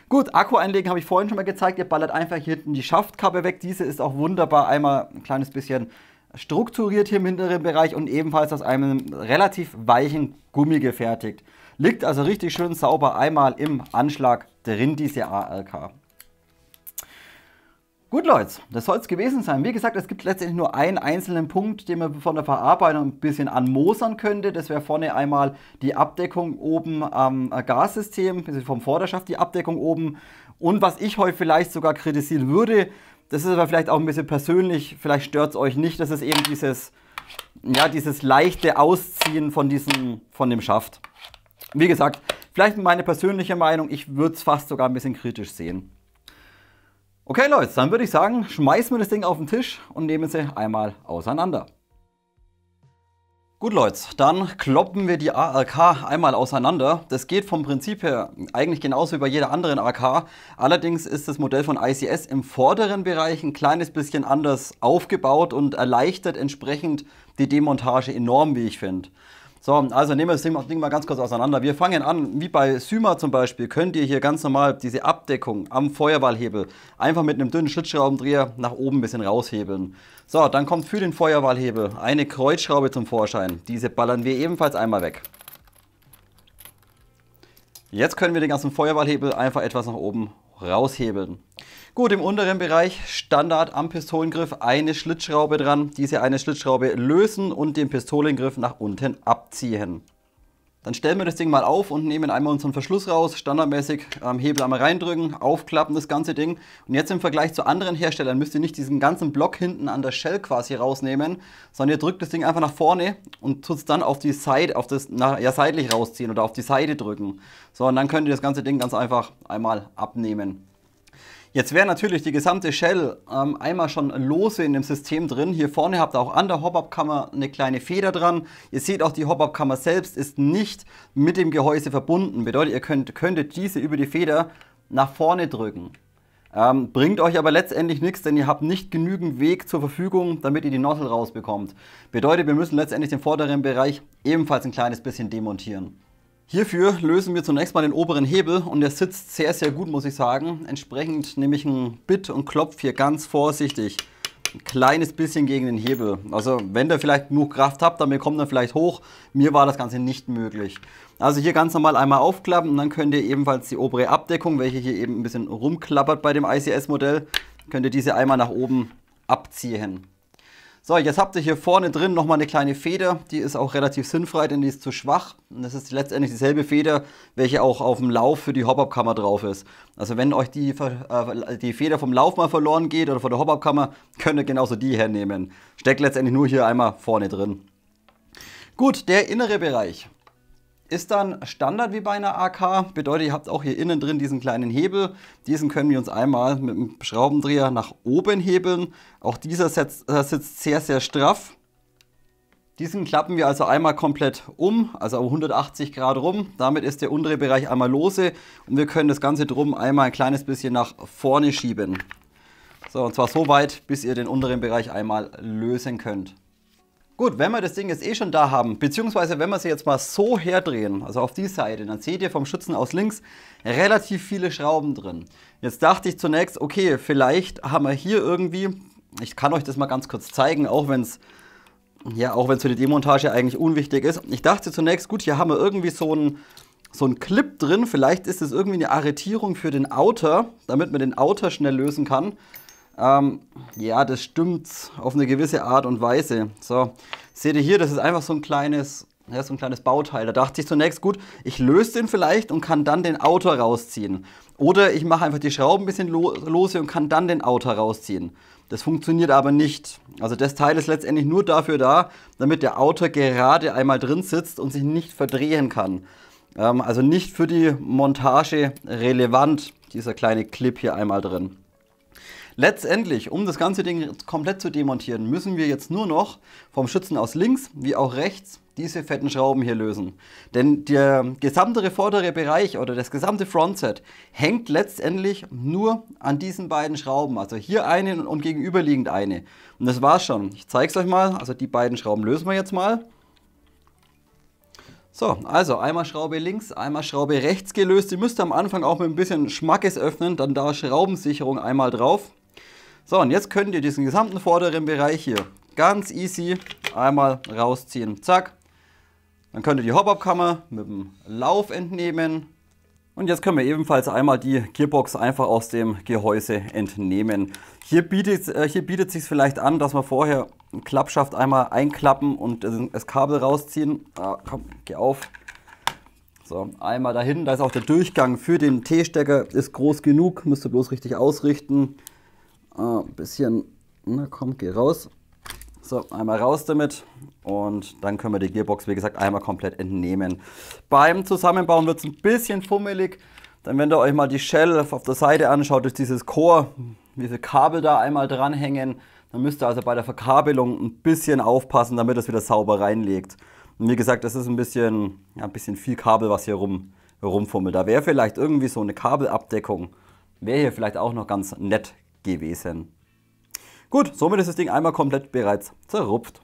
Gut, Akku einlegen habe ich vorhin schon mal gezeigt. Ihr ballert einfach hier hinten die Schaftkappe weg. Diese ist auch wunderbar einmal ein kleines bisschen strukturiert hier im hinteren Bereich und ebenfalls aus einem relativ weichen Gummi gefertigt. Liegt also richtig schön sauber einmal im Anschlag drin, diese ARK. Gut Leute, das soll es gewesen sein. Wie gesagt, es gibt letztendlich nur einen einzelnen Punkt, den man von der Verarbeitung ein bisschen anmosern könnte. Das wäre vorne einmal die Abdeckung oben am Gassystem, vom Vorderschaft die Abdeckung oben. Und was ich heute vielleicht sogar kritisieren würde, das ist aber vielleicht auch ein bisschen persönlich, vielleicht stört es euch nicht, das ist eben dieses leichte Ausziehen von dem Schaft. Wie gesagt, vielleicht meine persönliche Meinung, ich würde es fast sogar ein bisschen kritisch sehen. Okay Leute, dann würde ich sagen, schmeißen wir das Ding auf den Tisch und nehmen sie einmal auseinander. Gut Leute, dann kloppen wir die ARK einmal auseinander. Das geht vom Prinzip her eigentlich genauso wie bei jeder anderen AK. Allerdings ist das Modell von ICS im vorderen Bereich ein kleines bisschen anders aufgebaut und erleichtert entsprechend die Demontage enorm, wie ich finde. So, also nehmen wir das Ding mal ganz kurz auseinander. Wir fangen an, wie bei Syma zum Beispiel, könnt ihr hier ganz normal diese Abdeckung am Feuerwahlhebel einfach mit einem dünnen Schlitzschraubendreher nach oben ein bisschen raushebeln. So, dann kommt für den Feuerwahlhebel eine Kreuzschraube zum Vorschein. Diese ballern wir ebenfalls einmal weg. Jetzt können wir den ganzen Feuerwahlhebel einfach etwas nach oben raushebeln. Gut, im unteren Bereich Standard am Pistolengriff eine Schlitzschraube dran. Diese eine Schlitzschraube lösen und den Pistolengriff nach unten abziehen. Dann stellen wir das Ding mal auf und nehmen einmal unseren Verschluss raus. Standardmäßig Hebel einmal reindrücken, aufklappen das ganze Ding. Und jetzt im Vergleich zu anderen Herstellern müsst ihr nicht diesen ganzen Block hinten an der Shell quasi rausnehmen, sondern ihr drückt das Ding einfach nach vorne und tut es dann auf die Seite, seitlich rausziehen oder auf die Seite drücken. So, und dann könnt ihr das ganze Ding ganz einfach einmal abnehmen. Jetzt wäre natürlich die gesamte Shell einmal schon lose in dem System drin. Hier vorne habt ihr auch an der Hop-Up-Kammer eine kleine Feder dran. Ihr seht auch, die Hop-Up-Kammer selbst ist nicht mit dem Gehäuse verbunden. Bedeutet, ihr könntet diese über die Feder nach vorne drücken. Bringt euch aber letztendlich nichts, denn ihr habt nicht genügend Weg zur Verfügung, damit ihr die Nozzle rausbekommt. Bedeutet, wir müssen letztendlich den vorderen Bereich ebenfalls ein kleines bisschen demontieren. Hierfür lösen wir zunächst mal den oberen Hebel und der sitzt sehr, sehr gut, muss ich sagen. Entsprechend nehme ich ein Bit und klopfe hier ganz vorsichtig ein kleines bisschen gegen den Hebel. Also wenn ihr vielleicht genug Kraft habt, dann bekommt ihr vielleicht hoch. Mir war das Ganze nicht möglich. Also hier ganz normal einmal aufklappen und dann könnt ihr ebenfalls die obere Abdeckung, welche hier eben ein bisschen rumklappert bei dem ICS-Modell, könnt ihr diese einmal nach oben abziehen. So, jetzt habt ihr hier vorne drin nochmal eine kleine Feder, die ist auch relativ sinnfrei, denn die ist zu schwach. Und das ist letztendlich dieselbe Feder, welche auch auf dem Lauf für die Hop-Up-Kammer drauf ist. Also wenn euch die Feder vom Lauf mal verloren geht oder von der Hop-Up-Kammer, könnt ihr genauso die hernehmen. Steckt letztendlich nur hier einmal vorne drin. Gut, der innere Bereich ist dann Standard wie bei einer AK, bedeutet, ihr habt auch hier innen drin diesen kleinen Hebel. Diesen können wir uns einmal mit dem Schraubendreher nach oben hebeln. Auch dieser sitzt sehr, sehr straff. Diesen klappen wir also einmal komplett um, also 180 Grad rum. Damit ist der untere Bereich einmal lose und wir können das Ganze drum einmal ein kleines bisschen nach vorne schieben. So, und zwar so weit, bis ihr den unteren Bereich einmal lösen könnt. Gut, wenn wir das Ding jetzt eh schon da haben, beziehungsweise wenn wir sie jetzt mal so herdrehen, also auf die Seite, dann seht ihr vom Schützen aus links relativ viele Schrauben drin. Jetzt dachte ich zunächst, okay, vielleicht haben wir hier irgendwie, ich kann euch das mal ganz kurz zeigen, auch wenn es für die Demontage eigentlich unwichtig ist. Ich dachte zunächst, gut, hier haben wir irgendwie so einen Clip drin, vielleicht ist es irgendwie eine Arretierung für den Outer, damit man den Outer schnell lösen kann. Ja, das stimmt auf eine gewisse Art und Weise. So, seht ihr hier, das ist einfach so ein kleines, ja, so ein kleines Bauteil. Da dachte ich zunächst, gut, ich löse den vielleicht und kann dann den Outer rausziehen. Oder ich mache einfach die Schrauben ein bisschen lose und kann dann den Outer rausziehen. Das funktioniert aber nicht. Also das Teil ist letztendlich nur dafür da, damit der Outer gerade einmal drin sitzt und sich nicht verdrehen kann. Also nicht für die Montage relevant, dieser kleine Clip hier einmal drin. Letztendlich, um das ganze Ding komplett zu demontieren, müssen wir jetzt nur noch vom Schützen aus links wie auch rechts diese fetten Schrauben hier lösen. Denn der gesamte vordere Bereich oder das gesamte Frontset hängt letztendlich nur an diesen beiden Schrauben. Also hier eine und gegenüberliegend eine. Und das war's schon. Ich zeige es euch mal. Also die beiden Schrauben lösen wir jetzt mal. So, also einmal Schraube links, einmal Schraube rechts gelöst. Die müsst ihr am Anfang auch mit ein bisschen Schmackes öffnen, dann da Schraubensicherung einmal drauf. So, und jetzt könnt ihr diesen gesamten vorderen Bereich hier ganz easy einmal rausziehen. Zack. Dann könnt ihr die Hop-Up-Kammer mit dem Lauf entnehmen. Und jetzt können wir ebenfalls einmal die Gearbox einfach aus dem Gehäuse entnehmen. Hier bietet es sich vielleicht an, dass wir vorher einen Klappschaft einmal einklappen und das Kabel rausziehen. Ah, komm, geh auf. So, einmal da hinten, da ist auch der Durchgang für den T-Stecker, ist groß genug, müsst ihr bloß richtig ausrichten. Ein bisschen, na komm, geh raus. So, einmal raus damit und dann können wir die Gearbox, wie gesagt, einmal komplett entnehmen. Beim Zusammenbauen wird es ein bisschen fummelig. Dann, wenn ihr euch mal die Shell auf der Seite anschaut, ist dieses Core, wie viele Kabel da einmal dranhängen. Dann müsst ihr also bei der Verkabelung ein bisschen aufpassen, damit es wieder sauber reinlegt. Und wie gesagt, das ist ein bisschen viel Kabel, was hier rumfummelt. Da wäre vielleicht irgendwie so eine Kabelabdeckung, wäre hier vielleicht auch noch ganz nett gewesen. Gut, somit ist das Ding einmal komplett bereits zerrupft.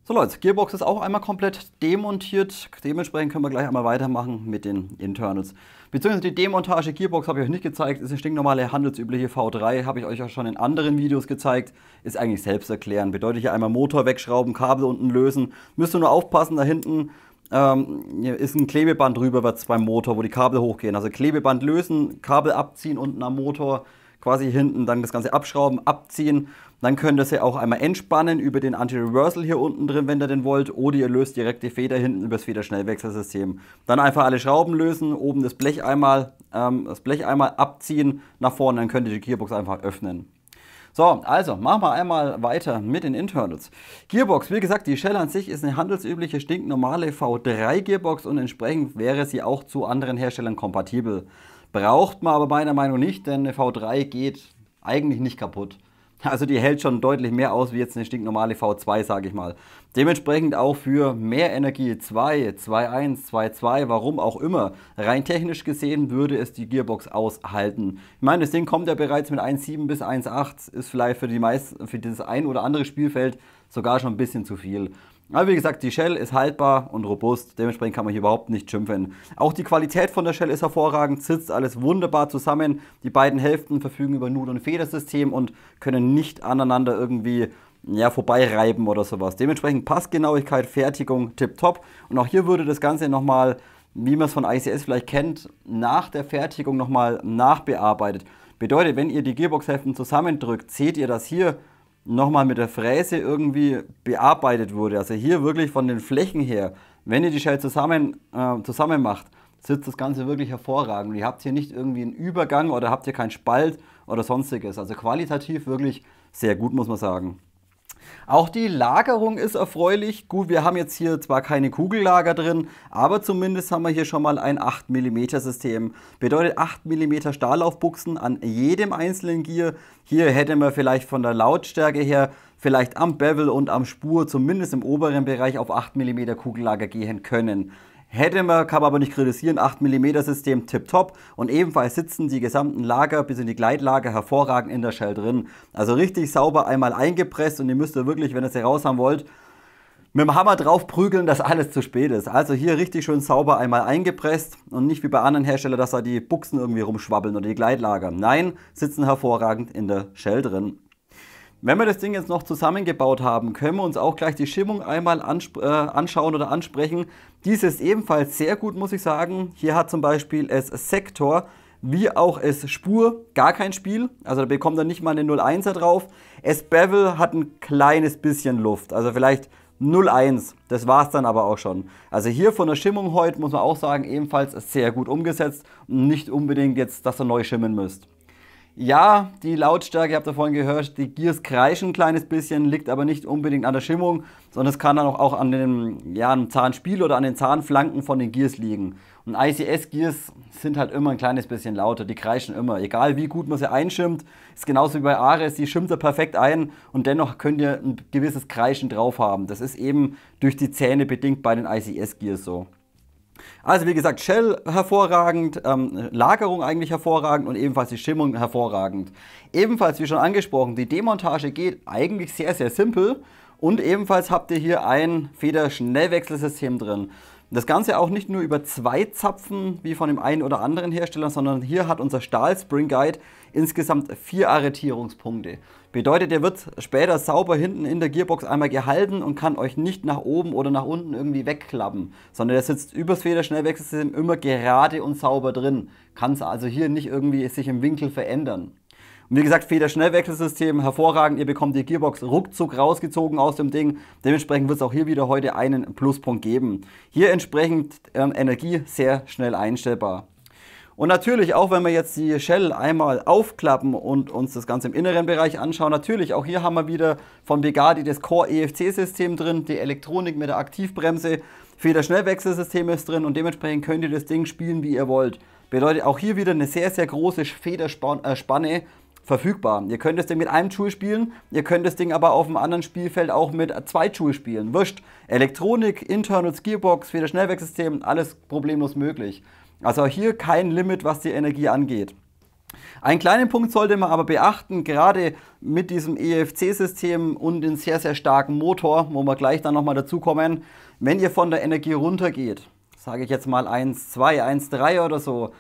So Leute, Gearbox ist auch einmal komplett demontiert. Dementsprechend können wir gleich einmal weitermachen mit den Internals. Beziehungsweise die Demontage Gearbox habe ich euch nicht gezeigt. Ist eine stinknormale handelsübliche V3. Habe ich euch auch schon in anderen Videos gezeigt. Ist eigentlich selbsterklärend. Bedeutet hier einmal Motor wegschrauben, Kabel unten lösen. Müsst ihr nur aufpassen, da hinten hier ist ein Klebeband drüber beim Motor, wo die Kabel hochgehen. Also Klebeband lösen, Kabel abziehen unten am Motor. Quasi hinten dann das Ganze abschrauben, abziehen. Dann könnt ihr sie auch einmal entspannen über den Anti-Reversal hier unten drin, wenn ihr den wollt. Oder ihr löst direkt die Feder hinten über das Federschnellwechselsystem. Dann einfach alle Schrauben lösen, oben das Blech einmal abziehen nach vorne, dann könnt ihr die Gearbox einfach öffnen. So, also machen wir einmal weiter mit den Internals. Gearbox, wie gesagt, die Shell an sich ist eine handelsübliche, stinknormale V3 Gearbox und entsprechend wäre sie auch zu anderen Herstellern kompatibel. Braucht man aber meiner Meinung nach nicht, denn eine V3 geht eigentlich nicht kaputt. Also die hält schon deutlich mehr aus wie jetzt eine stinknormale V2, sage ich mal. Dementsprechend auch für mehr Energie 2, 2.1, 2.2, warum auch immer. Rein technisch gesehen würde es die Gearbox aushalten. Ich meine, das Ding kommt ja bereits mit 1.7 bis 1.8, ist vielleicht für das ein oder andere Spielfeld sogar schon ein bisschen zu viel. Aber wie gesagt, die Shell ist haltbar und robust, dementsprechend kann man hier überhaupt nicht schimpfen. Auch die Qualität von der Shell ist hervorragend, sitzt alles wunderbar zusammen. Die beiden Hälften verfügen über Nut- und Federsystem und können nicht aneinander irgendwie vorbeireiben oder sowas. Dementsprechend Passgenauigkeit, Fertigung tipptopp. Und auch hier würde das Ganze nochmal, wie man es von ICS vielleicht kennt, nach der Fertigung nochmal nachbearbeitet. Bedeutet, wenn ihr die Gearbox-Hälften zusammendrückt, seht ihr, dass hier nochmal mit der Fräse irgendwie bearbeitet wurde. Also hier wirklich von den Flächen her, wenn ihr die Shell zusammen macht, sitzt das Ganze wirklich hervorragend. Ihr habt hier nicht irgendwie einen Übergang oder habt hier keinen Spalt oder sonstiges. Also qualitativ wirklich sehr gut, muss man sagen. Auch die Lagerung ist erfreulich. Gut, wir haben jetzt hier zwar keine Kugellager drin, aber zumindest haben wir hier schon mal ein 8 mm System. Bedeutet 8 mm Stahllaufbuchsen an jedem einzelnen Gear. Hier hätte man vielleicht von der Lautstärke her vielleicht am Bevel und am Spur zumindest im oberen Bereich auf 8 mm Kugellager gehen können. Hätte man, kann man aber nicht kritisieren, 8 mm System tipptopp und ebenfalls sitzen die gesamten Lager bis in die Gleitlager hervorragend in der Shell drin. Also richtig sauber einmal eingepresst und ihr müsst wirklich, wenn ihr sie raus haben wollt, mit dem Hammer drauf prügeln, dass alles zu spät ist. Also hier richtig schön sauber einmal eingepresst und nicht wie bei anderen Herstellern, dass da die Buchsen irgendwie rumschwabbeln oder die Gleitlager. Nein, sitzen hervorragend in der Shell drin. Wenn wir das Ding jetzt noch zusammengebaut haben, können wir uns auch gleich die Schimmung einmal anschauen oder ansprechen. Dies ist ebenfalls sehr gut, muss ich sagen. Hier hat zum Beispiel es Sektor wie auch es Spur, gar kein Spiel. Also da bekommt er nicht mal eine 0,1er drauf. S-Bevel hat ein kleines bisschen Luft, also vielleicht 0,1. Das war es dann aber auch schon. Also hier von der Schimmung heute muss man auch sagen, ebenfalls sehr gut umgesetzt. Und nicht unbedingt jetzt, dass ihr neu schimmen müsst. Ja, die Lautstärke, habt ihr vorhin gehört, die Gears kreischen ein kleines bisschen, liegt aber nicht unbedingt an der Schimmung, sondern es kann dann auch an dem, ja, am Zahnspiel oder an den Zahnflanken von den Gears liegen. Und ICS-Gears sind halt immer ein kleines bisschen lauter, die kreischen immer. Egal wie gut man sie einschimmt, ist genauso wie bei Ares, die schimmt er perfekt ein und dennoch könnt ihr ein gewisses Kreischen drauf haben. Das ist eben durch die Zähne bedingt bei den ICS-Gears so. Also wie gesagt, Shell hervorragend, Lagerung eigentlich hervorragend und ebenfalls die Schimmung hervorragend. Ebenfalls, wie schon angesprochen, die Demontage geht eigentlich sehr, sehr simpel und ebenfalls habt ihr hier ein Federschnellwechselsystem drin. Das Ganze auch nicht nur über 2 Zapfen, wie von dem einen oder anderen Hersteller, sondern hier hat unser Stahl Spring Guide insgesamt 4 Arretierungspunkte. Bedeutet, der wird später sauber hinten in der Gearbox einmal gehalten und kann euch nicht nach oben oder nach unten irgendwie wegklappen, sondern der sitzt übers Federschnellwechselsystem immer gerade und sauber drin. Kann es also hier nicht irgendwie sich im Winkel verändern. Und wie gesagt, Federschnellwechselsystem hervorragend. Ihr bekommt die Gearbox ruckzuck rausgezogen aus dem Ding. Dementsprechend wird es auch hier wieder heute einen Pluspunkt geben. Hier entsprechend Energie sehr schnell einstellbar. Und natürlich, auch wenn wir jetzt die Shell einmal aufklappen und uns das Ganze im inneren Bereich anschauen, natürlich, auch hier haben wir wieder von Begadi das Core EFC-System drin, die Elektronik mit der Aktivbremse, Federschnellwechselsystem ist drin und dementsprechend könnt ihr das Ding spielen, wie ihr wollt. Bedeutet auch hier wieder eine sehr, sehr große Federspanne verfügbar. Ihr könnt das Ding mit einem Joule spielen, ihr könnt das Ding aber auf einem anderen Spielfeld auch mit 2 Joule spielen. Wurscht, Elektronik, Internals, Gearbox, Federschnellwechselsystem, alles problemlos möglich. Also hier kein Limit, was die Energie angeht. Einen kleinen Punkt sollte man aber beachten, gerade mit diesem EFC-System und dem sehr, sehr starken Motor, wo wir gleich dann nochmal dazu kommen, wenn ihr von der Energie runtergeht, sage ich jetzt mal 1,2, 1,3 oder so,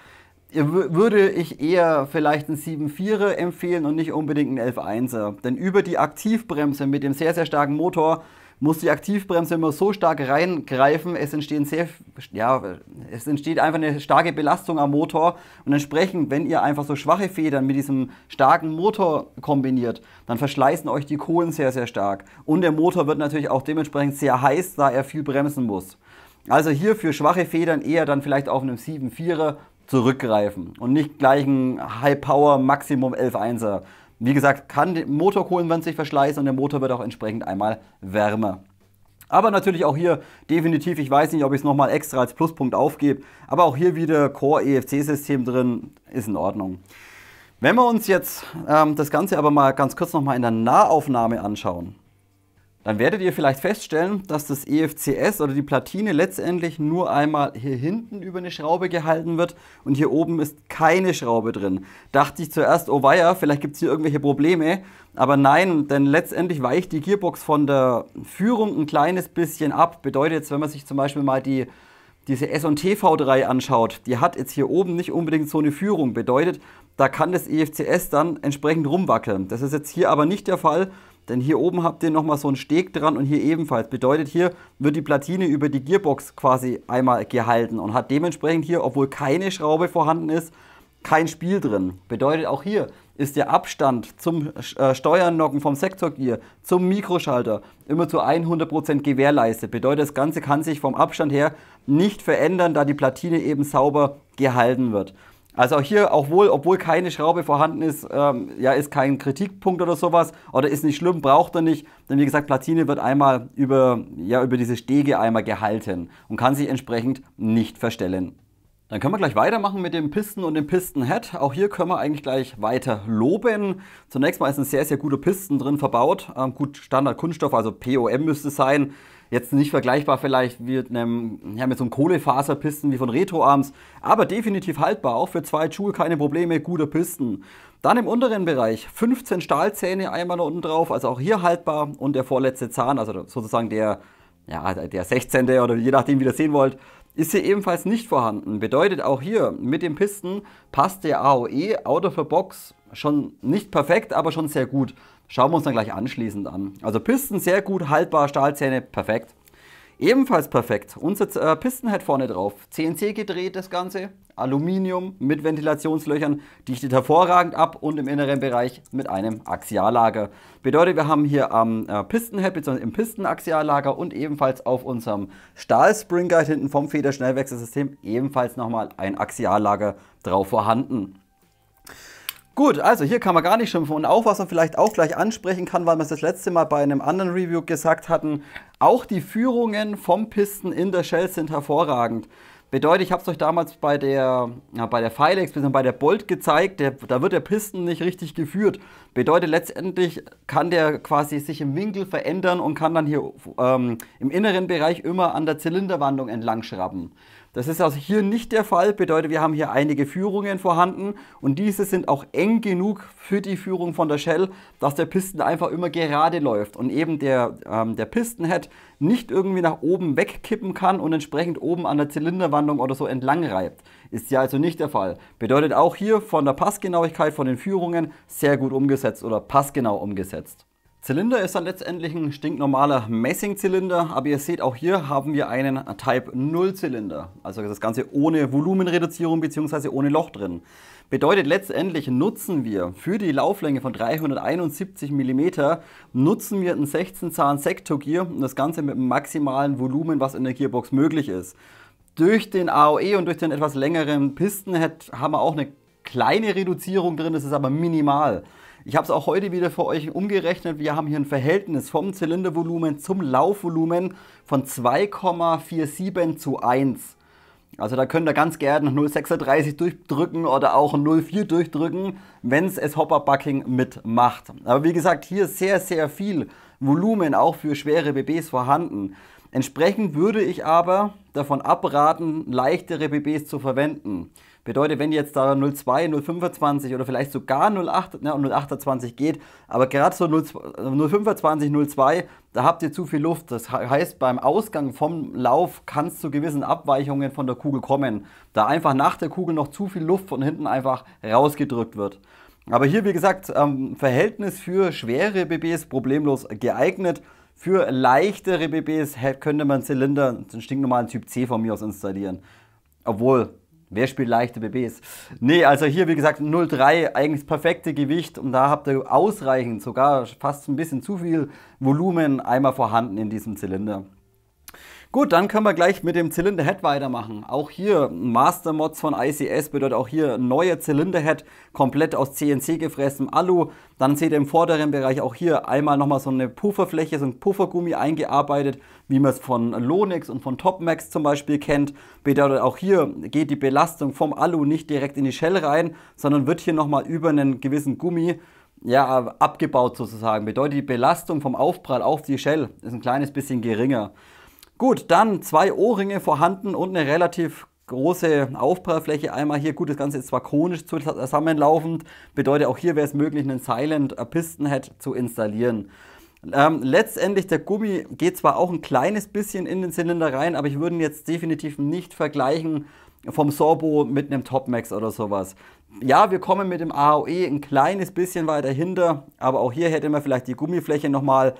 würde ich eher vielleicht einen 7,4er empfehlen und nicht unbedingt einen 11,1er. Denn über die Aktivbremse mit dem sehr, sehr starken Motor muss die Aktivbremse immer so stark reingreifen, es entsteht einfach eine starke Belastung am Motor und entsprechend, wenn ihr einfach so schwache Federn mit diesem starken Motor kombiniert, dann verschleißen euch die Kohlen sehr, sehr stark. Und der Motor wird natürlich auch dementsprechend sehr heiß, da er viel bremsen muss. Also hier für schwache Federn eher dann vielleicht auf einem 7,4er zurückgreifen und nicht gleich ein High Power Maximum 11,1er. Wie gesagt, Motorkohlen werden sich verschleißen und der Motor wird auch entsprechend einmal wärmer. Aber natürlich auch hier definitiv, ich weiß nicht, ob ich es nochmal extra als Pluspunkt aufgebe, aber auch hier wieder Core EFC-System drin, ist in Ordnung. Wenn wir uns jetzt das Ganze aber mal ganz kurz nochmal in der Nahaufnahme anschauen, dann werdet ihr vielleicht feststellen, dass das EFCS oder die Platine letztendlich nur einmal hier hinten über eine Schraube gehalten wird und hier oben ist keine Schraube drin. Dachte ich zuerst, oh weia, vielleicht gibt es hier irgendwelche Probleme, aber nein, denn letztendlich weicht die Gearbox von der Führung ein kleines bisschen ab. Bedeutet jetzt, wenn man sich zum Beispiel mal diese S&T V3 anschaut, die hat jetzt hier oben nicht unbedingt so eine Führung. Bedeutet, da kann das EFCS dann entsprechend rumwackeln. Das ist jetzt hier aber nicht der Fall. Denn hier oben habt ihr nochmal so einen Steg dran und hier ebenfalls. Bedeutet, hier wird die Platine über die Gearbox quasi einmal gehalten und hat dementsprechend hier, obwohl keine Schraube vorhanden ist, kein Spiel drin. Bedeutet, auch hier ist der Abstand zum Steuernocken vom Sektorgear zum Mikroschalter immer zu 100% gewährleistet. Bedeutet, das Ganze kann sich vom Abstand her nicht verändern, da die Platine eben sauber gehalten wird. Also auch hier, obwohl keine Schraube vorhanden ist, ist kein Kritikpunkt oder sowas oder ist nicht schlimm, braucht er nicht. Denn wie gesagt, Platine wird einmal über diese Stege einmal gehalten und kann sich entsprechend nicht verstellen. Dann können wir gleich weitermachen mit dem Piston und dem Piston-Head. Auch hier können wir eigentlich gleich weiter loben. Zunächst mal ist ein sehr, sehr guter Piston drin verbaut. Gut, Standard-Kunststoff, also POM müsste es sein. Jetzt nicht vergleichbar vielleicht mit so einem Kohlefaserpisten wie von Retro-Arms, aber definitiv haltbar, auch für 2 Joule keine Probleme, guter Pisten. Dann im unteren Bereich 15 Stahlzähne einmal unten drauf, also auch hier haltbar und der vorletzte Zahn, also sozusagen der 16. oder je nachdem wie ihr das sehen wollt, ist hier ebenfalls nicht vorhanden. Bedeutet auch hier mit dem Pisten passt der AOE out of the box schon nicht perfekt, aber schon sehr gut. Schauen wir uns dann gleich anschließend an. Also Pisten sehr gut, haltbar, Stahlzähne perfekt. Ebenfalls perfekt, unser Pistenhead vorne drauf, CNC gedreht das Ganze, Aluminium mit Ventilationslöchern, dichtet hervorragend ab und im inneren Bereich mit einem Axiallager. Bedeutet, wir haben hier am Pistenhead bzw. im Pistenaxiallager und ebenfalls auf unserem Stahl-Springguide hinten vom Federschnellwechselsystem ebenfalls nochmal ein Axiallager drauf vorhanden. Gut, also hier kann man gar nicht schimpfen und auch, was man vielleicht auch gleich ansprechen kann, weil wir es das letzte Mal bei einem anderen Review gesagt hatten, auch die Führungen vom Pisten in der Shell sind hervorragend. Bedeutet, ich habe es euch damals bei der Filex bzw. bei der Bolt gezeigt, da wird der Pisten nicht richtig geführt. Bedeutet, letztendlich kann der quasi sich im Winkel verändern und kann dann hier im inneren Bereich immer an der Zylinderwandung entlang schrappen. Das ist also hier nicht der Fall, bedeutet, wir haben hier einige Führungen vorhanden und diese sind auch eng genug für die Führung von der Shell, dass der Piston einfach immer gerade läuft und eben der Pistonhead nicht irgendwie nach oben wegkippen kann und entsprechend oben an der Zylinderwandung oder so entlang reibt. Ist ja also nicht der Fall. Bedeutet auch hier von der Passgenauigkeit von den Führungen sehr gut umgesetzt oder passgenau umgesetzt. Zylinder ist dann letztendlich ein stinknormaler Messingzylinder, aber ihr seht auch hier haben wir einen Type 0 Zylinder, also das Ganze ohne Volumenreduzierung bzw. ohne Loch drin. Bedeutet letztendlich nutzen wir für die Lauflänge von 371 mm nutzen wir ein 16 Zahn Sektogear und das Ganze mit einem maximalen Volumen, was in der Gearbox möglich ist. Durch den AOE und durch den etwas längeren Pistenhead haben wir auch eine kleine Reduzierung drin, das ist aber minimal. Ich habe es auch heute wieder für euch umgerechnet. Wir haben hier ein Verhältnis vom Zylindervolumen zum Laufvolumen von 2,47 zu 1. Also da könnt ihr ganz gerne 0,36 durchdrücken oder auch 0,4 durchdrücken, wenn es Hopper-Bucking mitmacht. Aber wie gesagt, hier sehr, sehr viel Volumen auch für schwere BBs vorhanden. Entsprechend würde ich aber davon abraten, leichtere BBs zu verwenden. Bedeutet, wenn jetzt da 0,2, 0,25 oder vielleicht sogar 0,8, 0,28 geht, aber gerade so 0,25, 0,2, da habt ihr zu viel Luft. Das heißt, beim Ausgang vom Lauf kann es zu gewissen Abweichungen von der Kugel kommen, da einfach nach der Kugel noch zu viel Luft von hinten einfach rausgedrückt wird. Aber hier, wie gesagt, Verhältnis für schwere BBs problemlos geeignet. Für leichtere BBs könnte man Zylinder, einen stinknormalen Typ C von mir aus installieren. Obwohl, wer spielt leichte BBs? Nee, also hier wie gesagt 0,3, eigentlich das perfekte Gewicht und da habt ihr ausreichend, sogar fast ein bisschen zu viel Volumen einmal vorhanden in diesem Zylinder. Gut, dann können wir gleich mit dem Zylinderhead weitermachen. Auch hier Mastermods von ICS, bedeutet auch hier neuer Zylinderhead, komplett aus CNC gefrästem Alu. Dann seht ihr im vorderen Bereich auch hier einmal nochmal so eine Pufferfläche, so ein Puffergummi eingearbeitet, wie man es von Lonix und von Topmax zum Beispiel kennt. Bedeutet auch hier geht die Belastung vom Alu nicht direkt in die Shell rein, sondern wird hier nochmal über einen gewissen Gummi abgebaut sozusagen. Bedeutet die Belastung vom Aufprall auf die Shell ist ein kleines bisschen geringer. Gut, dann 2 O-Ringe vorhanden und eine relativ große Aufprallfläche. Einmal hier, gut, das Ganze ist zwar konisch zusammenlaufend, bedeutet auch hier wäre es möglich, einen Silent Pistonhead zu installieren. Letztendlich, der Gummi geht zwar auch ein kleines bisschen in den Zylinder rein, aber ich würde ihn jetzt definitiv nicht vergleichen vom Sorbo mit einem Topmax oder sowas. Ja, wir kommen mit dem AOE ein kleines bisschen weiter hinter, aber auch hier hätte man vielleicht die Gummifläche nochmal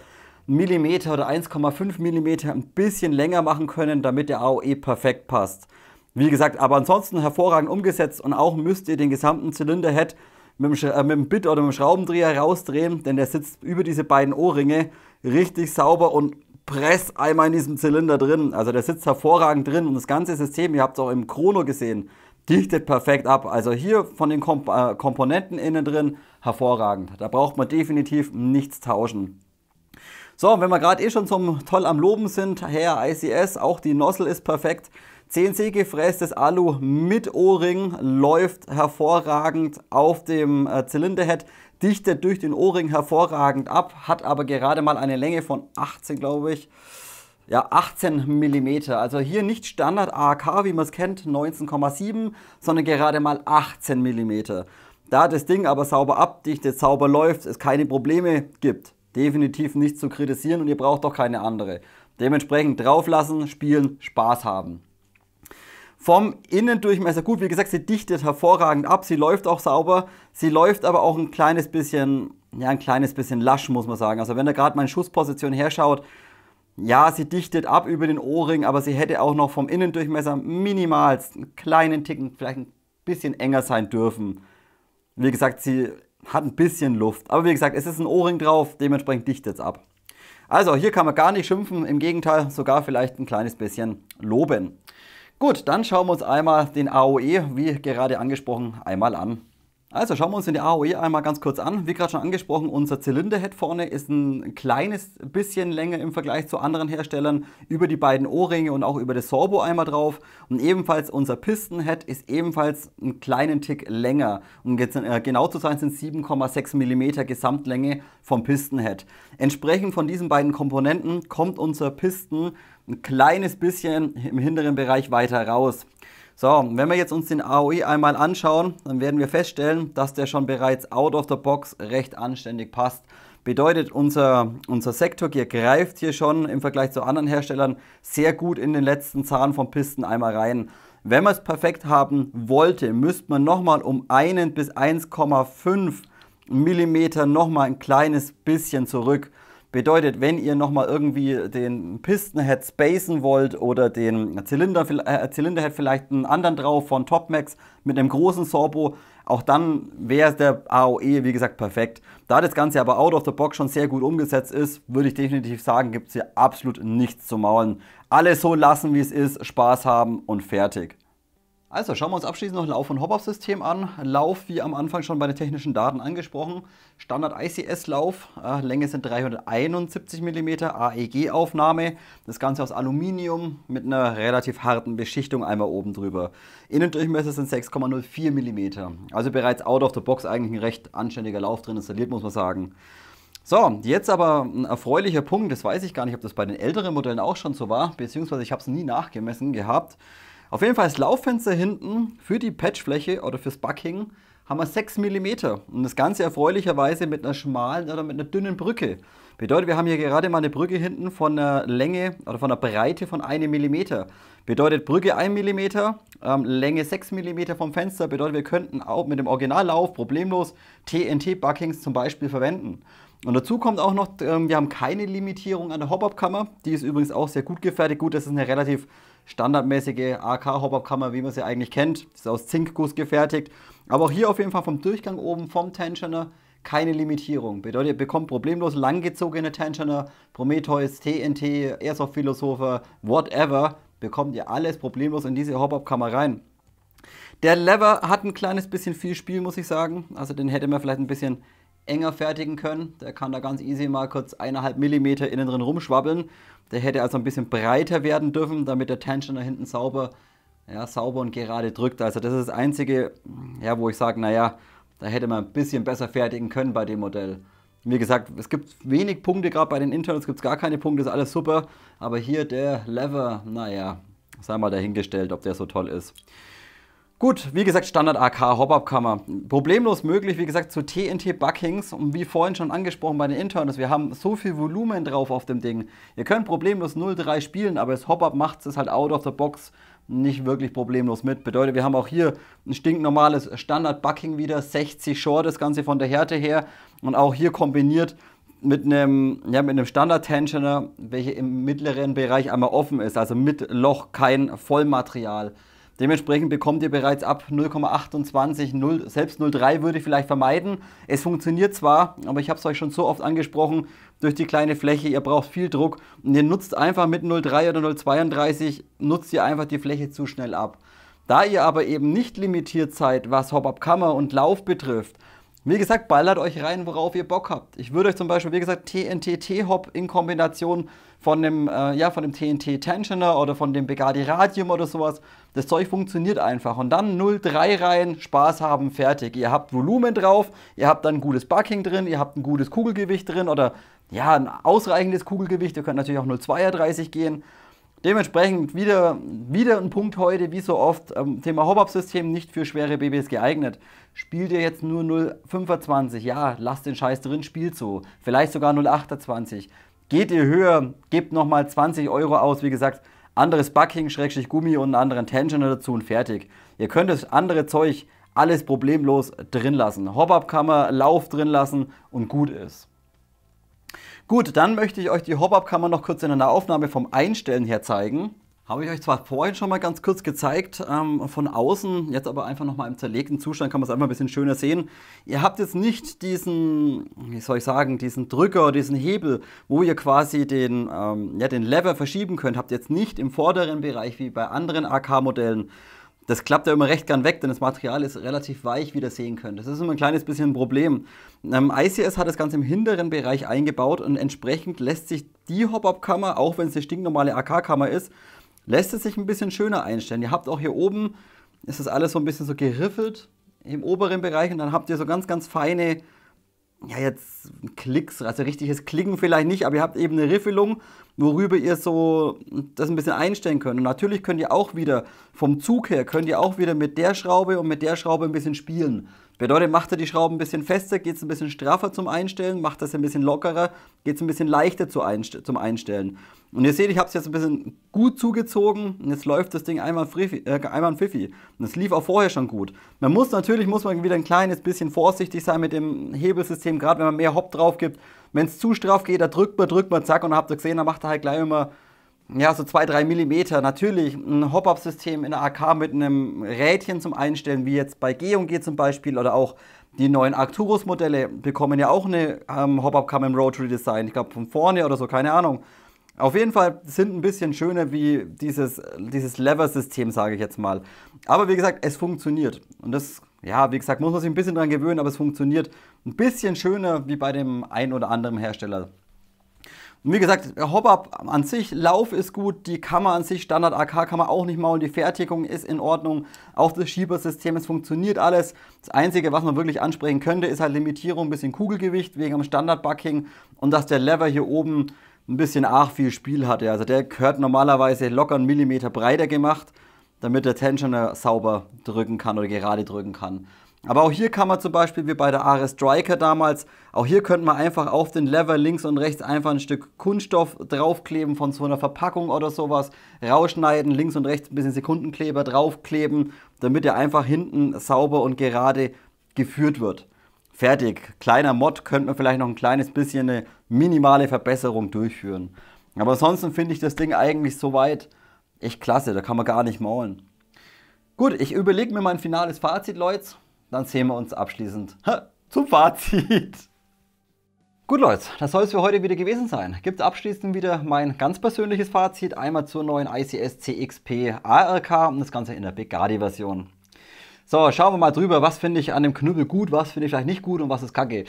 Millimeter oder 1,5 Millimeter ein bisschen länger machen können, damit der AOE perfekt passt. Wie gesagt, aber ansonsten hervorragend umgesetzt und auch müsst ihr den gesamten Zylinderhead mit dem Bit oder mit dem Schraubendreher rausdrehen, denn der sitzt über diese beiden O-Ringe richtig sauber und presst einmal in diesem Zylinder drin. Also der sitzt hervorragend drin und das ganze System, ihr habt es auch im Chrono gesehen, dichtet perfekt ab. Also hier von den Komponenten innen drin hervorragend. Da braucht man definitiv nichts tauschen. So, wenn wir gerade schon so toll am Loben sind, Herr ICS, auch die Nozzle ist perfekt. CNC gefrästes Alu mit O-Ring läuft hervorragend auf dem Zylinderhead, dichtet durch den O-Ring hervorragend ab, hat aber gerade mal eine Länge von 18, glaube ich. Ja, 18 mm. Also hier nicht Standard AAK, wie man es kennt, 19,7, sondern gerade mal 18 mm. Da das Ding aber sauber abdichtet, sauber läuft, es keine Probleme gibt, definitiv nicht zu kritisieren und ihr braucht doch keine andere. Dementsprechend drauflassen, spielen, Spaß haben. Vom Innendurchmesser, gut, wie gesagt, sie dichtet hervorragend ab, sie läuft auch sauber, sie läuft aber auch ein kleines bisschen lasch, muss man sagen. Also wenn ihr gerade meine Schussposition herschaut, Ja, sie dichtet ab über den O-Ring, aber sie hätte auch noch vom Innendurchmesser minimalst einen kleinen Ticken, vielleicht ein bisschen enger sein dürfen. Wie gesagt, sie hat ein bisschen Luft. Aber wie gesagt, es ist ein O-Ring drauf, dementsprechend dichtet es ab. Also hier kann man gar nicht schimpfen, im Gegenteil, sogar vielleicht ein kleines bisschen loben. Gut, dann schauen wir uns einmal den AOE, wie gerade angesprochen, einmal an. Also schauen wir uns den AOE einmal ganz kurz an. Wie gerade schon angesprochen, unser Zylinderhead vorne ist ein kleines bisschen länger im Vergleich zu anderen Herstellern über die beiden O-Ringe und auch über das Sorbo einmal drauf. Und ebenfalls unser Pistonhead ist ebenfalls einen kleinen Tick länger. Um genau zu sein, sind 7,6 mm Gesamtlänge vom Pistonhead. Entsprechend von diesen beiden Komponenten kommt unser Piston ein kleines bisschen im hinteren Bereich weiter raus. So, wenn wir jetzt uns den AOE einmal anschauen, dann werden wir feststellen, dass der schon bereits out of the box recht anständig passt. Bedeutet, unser Sektorgear greift hier schon im Vergleich zu anderen Herstellern sehr gut in den letzten Zahn vom Piston einmal rein. Wenn man es perfekt haben wollte, müsste man nochmal um 1 bis 1,5 mm nochmal ein kleines bisschen zurück. Bedeutet, wenn ihr nochmal irgendwie den Pistonhead spacen wollt oder den Zylinderhead vielleicht einen anderen drauf von Topmax mit einem großen Sorbo, auch dann wäre der AOE, wie gesagt, perfekt. Da das Ganze aber out of the box schon sehr gut umgesetzt ist, würde ich definitiv sagen, gibt es hier absolut nichts zu maulen. Alles so lassen, wie es ist, Spaß haben und fertig. Also schauen wir uns abschließend noch Lauf- und Hop-Up-System an. Lauf, wie am Anfang schon bei den technischen Daten angesprochen. Standard ICS-Lauf, Länge sind 371 mm, AEG-Aufnahme. Das Ganze aus Aluminium mit einer relativ harten Beschichtung einmal oben drüber. Innendurchmesser sind 6,04 mm. Also bereits out of the box eigentlich ein recht anständiger Lauf drin installiert, muss man sagen. So, jetzt aber ein erfreulicher Punkt, das weiß ich gar nicht, ob das bei den älteren Modellen auch schon so war, beziehungsweise ich habe es nie nachgemessen gehabt. Auf jeden Fall das Lauffenster hinten für die Patchfläche oder fürs Bucking haben wir 6 mm und das Ganze erfreulicherweise mit einer schmalen oder mit einer dünnen Brücke. Bedeutet, wir haben hier gerade mal eine Brücke hinten von der Länge oder von der Breite von 1 mm. Bedeutet Brücke 1 mm, Länge 6 mm vom Fenster. Bedeutet, wir könnten auch mit dem Originallauf problemlos TNT-Buckings zum Beispiel verwenden. Und dazu kommt auch noch, wir haben keine Limitierung an der Hop-Up-Kammer. Die ist übrigens auch sehr gut gefertigt. Gut, das ist eine relativ standardmäßige AK-Hop-Up-Kammer, wie man sie eigentlich kennt. Die ist aus Zinkguss gefertigt. Aber auch hier auf jeden Fall vom Durchgang oben, vom Tensioner, keine Limitierung. Bedeutet, ihr bekommt problemlos langgezogene Tensioner, Prometheus, TNT, Airsoft-Philosopher, whatever, bekommt ihr alles problemlos in diese Hop-Up-Kammer rein. Der Lever hat ein kleines bisschen viel Spiel, muss ich sagen. Also den hätte man vielleicht ein bisschen enger fertigen können. Der kann da ganz easy mal kurz 1,5 mm innen drin rumschwabbeln. Der hätte also ein bisschen breiter werden dürfen, damit der Tensioner hinten sauber und gerade drückt. Also das ist das Einzige, ja, wo ich sage, naja, da hätte man ein bisschen besser fertigen können bei dem Modell. Wie gesagt, es gibt wenig Punkte, gerade bei den Internals gibt es gar keine Punkte, ist alles super. Aber hier der Lever, naja, sei mal dahingestellt, ob der so toll ist. Gut, wie gesagt, Standard AK Hop-Up-Kammer. Problemlos möglich, wie gesagt, zu TNT-Buckings. Und wie vorhin schon angesprochen bei den Internals, wir haben so viel Volumen drauf auf dem Ding. Ihr könnt problemlos 0,3 spielen, aber das Hop-Up macht es halt out of the box nicht wirklich problemlos mit. Bedeutet, wir haben auch hier ein stinknormales Standard-Bucking wieder, 60 Short, das Ganze von der Härte her. Und auch hier kombiniert mit einem Standard-Tensioner, welcher im mittleren Bereich einmal offen ist, also mit Loch, kein Vollmaterial. Dementsprechend bekommt ihr bereits ab 0,28, selbst 0,3 würde ich vielleicht vermeiden. Es funktioniert zwar, aber ich habe es euch schon so oft angesprochen, durch die kleine Fläche, ihr braucht viel Druck und ihr nutzt einfach mit 0,3 oder 0,32, nutzt ihr einfach die Fläche zu schnell ab. Da ihr aber eben nicht limitiert seid, was Hop-Up-Kammer und Lauf betrifft, wie gesagt, ballert euch rein, worauf ihr Bock habt. Ich würde euch zum Beispiel, wie gesagt, TNT-T-Hop in Kombination von dem TNT-Tensioner oder von dem Begadi Radium oder sowas. Das Zeug funktioniert einfach. Und dann 0,3 rein, Spaß haben, fertig. Ihr habt Volumen drauf, ihr habt dann ein gutes Bucking drin, ihr habt ein gutes Kugelgewicht drin oder ja, ein ausreichendes Kugelgewicht. Ihr könnt natürlich auch 0,32 gehen. Dementsprechend wieder ein Punkt heute, wie so oft, Thema Hop-Up-System nicht für schwere Babys geeignet. Spielt ihr jetzt nur 0,25, ja, lasst den Scheiß drin, spielt so. Vielleicht sogar 0,28. Geht ihr höher, gebt nochmal 20 Euro aus, wie gesagt, anderes Bucking, Schrägstrich Gummi und einen anderen Tensioner dazu und fertig. Ihr könnt das andere Zeug alles problemlos drin lassen. Hop-Up-Kammer, Lauf drin lassen und gut ist. Gut, dann möchte ich euch die Hop-Up-Kammer noch kurz in einer Aufnahme vom Einstellen her zeigen. Habe ich euch zwar vorhin schon mal ganz kurz gezeigt, von außen, jetzt aber einfach nochmal im zerlegten Zustand kann man es einfach ein bisschen schöner sehen. Ihr habt jetzt nicht diesen, wie soll ich sagen, diesen Drücker, diesen Hebel, wo ihr quasi den Lever verschieben könnt. Habt ihr jetzt nicht im vorderen Bereich wie bei anderen AK-Modellen. Das klappt ja immer recht gern weg, denn das Material ist relativ weich, wie ihr sehen könnt. Das ist immer ein kleines bisschen ein Problem. ICS hat das Ganze im hinteren Bereich eingebaut und entsprechend lässt sich die Hop-Up-Kammer, auch wenn es eine stinknormale AK-Kammer ist, lässt es sich ein bisschen schöner einstellen. Ihr habt auch hier oben, ist das alles so ein bisschen so geriffelt im oberen Bereich und dann habt ihr so ganz, ganz feine, ja jetzt Klicks, also richtiges Klicken vielleicht nicht, aber ihr habt eben eine Riffelung, worüber ihr so das ein bisschen einstellen könnt. Und natürlich könnt ihr auch wieder vom Zug her, könnt ihr auch wieder mit der Schraube und mit der Schraube ein bisschen spielen. Bedeutet, macht ihr die Schrauben ein bisschen fester, geht es ein bisschen straffer zum Einstellen, macht das ein bisschen lockerer, geht es ein bisschen leichter zum Einstellen. Und ihr seht, ich habe es jetzt ein bisschen gut zugezogen und jetzt läuft das Ding einmal pfiffi. Und es lief auch vorher schon gut. Natürlich muss man wieder ein kleines bisschen vorsichtig sein mit dem Hebelsystem, gerade wenn man mehr Hop drauf gibt. Wenn es zu straff geht, da drückt man, zack, und dann habt ihr gesehen, dann macht er halt gleich immer ja, so 2-3 Millimeter. Natürlich ein Hop-Up-System in der AK mit einem Rädchen zum Einstellen, wie jetzt bei G&G zum Beispiel, oder auch die neuen Arcturus-Modelle bekommen ja auch eine Hop-Up-Kammer im Rotary-Design. Ich glaube von vorne oder so, keine Ahnung. Auf jeden Fall sind ein bisschen schöner wie dieses Lever-System, sage ich jetzt mal. Aber wie gesagt, es funktioniert. Und das, ja, wie gesagt, muss man sich ein bisschen dran gewöhnen, aber es funktioniert ein bisschen schöner wie bei dem ein oder anderen Hersteller. Und wie gesagt, Hop-Up an sich, Lauf ist gut, die Kammer an sich, Standard AK kann man auch nicht maulen, die Fertigung ist in Ordnung, auch das Schiebersystem, es funktioniert alles. Das Einzige, was man wirklich ansprechen könnte, ist halt Limitierung, ein bisschen Kugelgewicht wegen dem Standard-Bucking und dass der Lever hier oben ein bisschen arg viel Spiel hatte. Also der gehört normalerweise locker einen Millimeter breiter gemacht, damit der Tensioner sauber drücken kann oder gerade drücken kann. Aber auch hier kann man zum Beispiel, wie bei der Ares Striker damals, auch hier könnte man einfach auf den Lever links und rechts einfach ein Stück Kunststoff draufkleben von so einer Verpackung oder sowas, rausschneiden, links und rechts ein bisschen Sekundenkleber draufkleben, damit er einfach hinten sauber und gerade geführt wird. Fertig. Kleiner Mod, könnte man vielleicht noch ein kleines bisschen eine minimale Verbesserung durchführen. Aber ansonsten finde ich das Ding eigentlich soweit echt klasse, da kann man gar nicht maulen. Gut, ich überlege mir mein finales Fazit, Leute. Dann sehen wir uns abschließend zum Fazit. Gut, Leute, das soll es für heute wieder gewesen sein. Gibt abschließend wieder mein ganz persönliches Fazit. Einmal zur neuen ICS CXP ARK und das Ganze in der Bugatti-Version. So, schauen wir mal drüber, was finde ich an dem Knüppel gut, was finde ich vielleicht nicht gut und was ist kacke.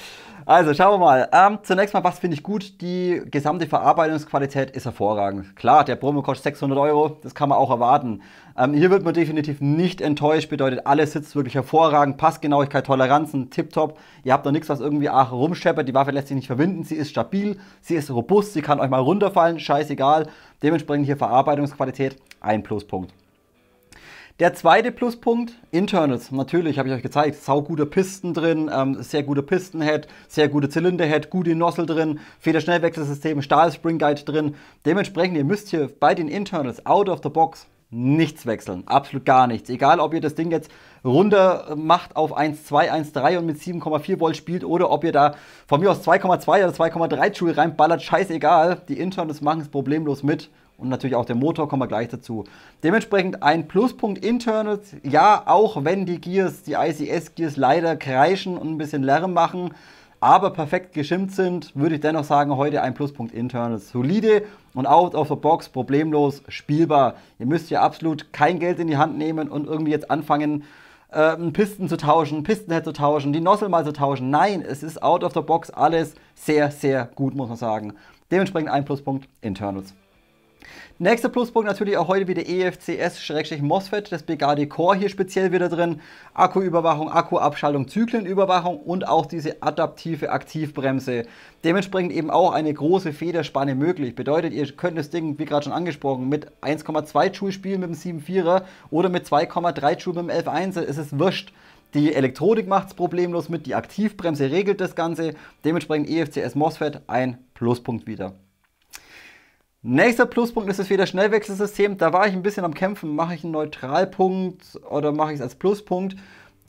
Also, schauen wir mal. Zunächst mal, was finde ich gut? Die gesamte Verarbeitungsqualität ist hervorragend. Klar, der Promo kostet 600 €, das kann man auch erwarten. Hier wird man definitiv nicht enttäuscht, bedeutet, alles sitzt wirklich hervorragend, Passgenauigkeit, Toleranzen, tipptopp. Ihr habt da nichts, was irgendwie rumscheppert, die Waffe lässt sich nicht verwinden, sie ist stabil, sie ist robust, sie kann euch mal runterfallen, scheißegal. Dementsprechend hier Verarbeitungsqualität, ein Pluspunkt. Der zweite Pluspunkt, Internals. Natürlich, habe ich euch gezeigt, sauguter Pisten drin, sehr guter Pistenhead, sehr gute Zylinderhead, gute Nozzle drin, Federschnellwechselsystem, Stahl-Spring-Guide drin. Dementsprechend, ihr müsst hier bei den Internals out of the box nichts wechseln, absolut gar nichts. Egal, ob ihr das Ding jetzt runter macht auf 1,2, 1,3 und mit 7,4 Volt spielt oder ob ihr da von mir aus 2,2 oder 2,3 Joule reinballert, scheißegal. Die Internals machen es problemlos mit. Und natürlich auch der Motor, kommen wir gleich dazu. Dementsprechend ein Pluspunkt Internals. Ja, auch wenn die Gears, die ICS-Gears leider kreischen und ein bisschen Lärm machen, aber perfekt geschimmt sind, würde ich dennoch sagen, heute ein Pluspunkt Internals. Solide und out of the box, problemlos, spielbar. Ihr müsst hier absolut kein Geld in die Hand nehmen und irgendwie jetzt anfangen, einen Pisten zu tauschen, Pistenhead zu tauschen, die Nozzle mal zu tauschen. Nein, es ist out of the box alles sehr, sehr gut, muss man sagen. Dementsprechend ein Pluspunkt Internals. Nächster Pluspunkt natürlich auch heute wieder EFCS-MOSFET, das Bugatti Core hier speziell wieder drin. Akkuüberwachung, Akkuabschaltung, Zyklenüberwachung und auch diese adaptive Aktivbremse. Dementsprechend eben auch eine große Federspanne möglich. Bedeutet, ihr könnt das Ding, wie gerade schon angesprochen, mit 1,2 Joule spielen mit dem 7.4er oder mit 2,3 Joule mit dem 11.1er. Es ist wurscht. Die Elektronik macht es problemlos mit, die Aktivbremse regelt das Ganze. Dementsprechend EFCS-MOSFET ein Pluspunkt wieder. Nächster Pluspunkt ist das Federschnellwechselsystem. Da war ich ein bisschen am Kämpfen. Mache ich einen Neutralpunkt oder mache ich es als Pluspunkt?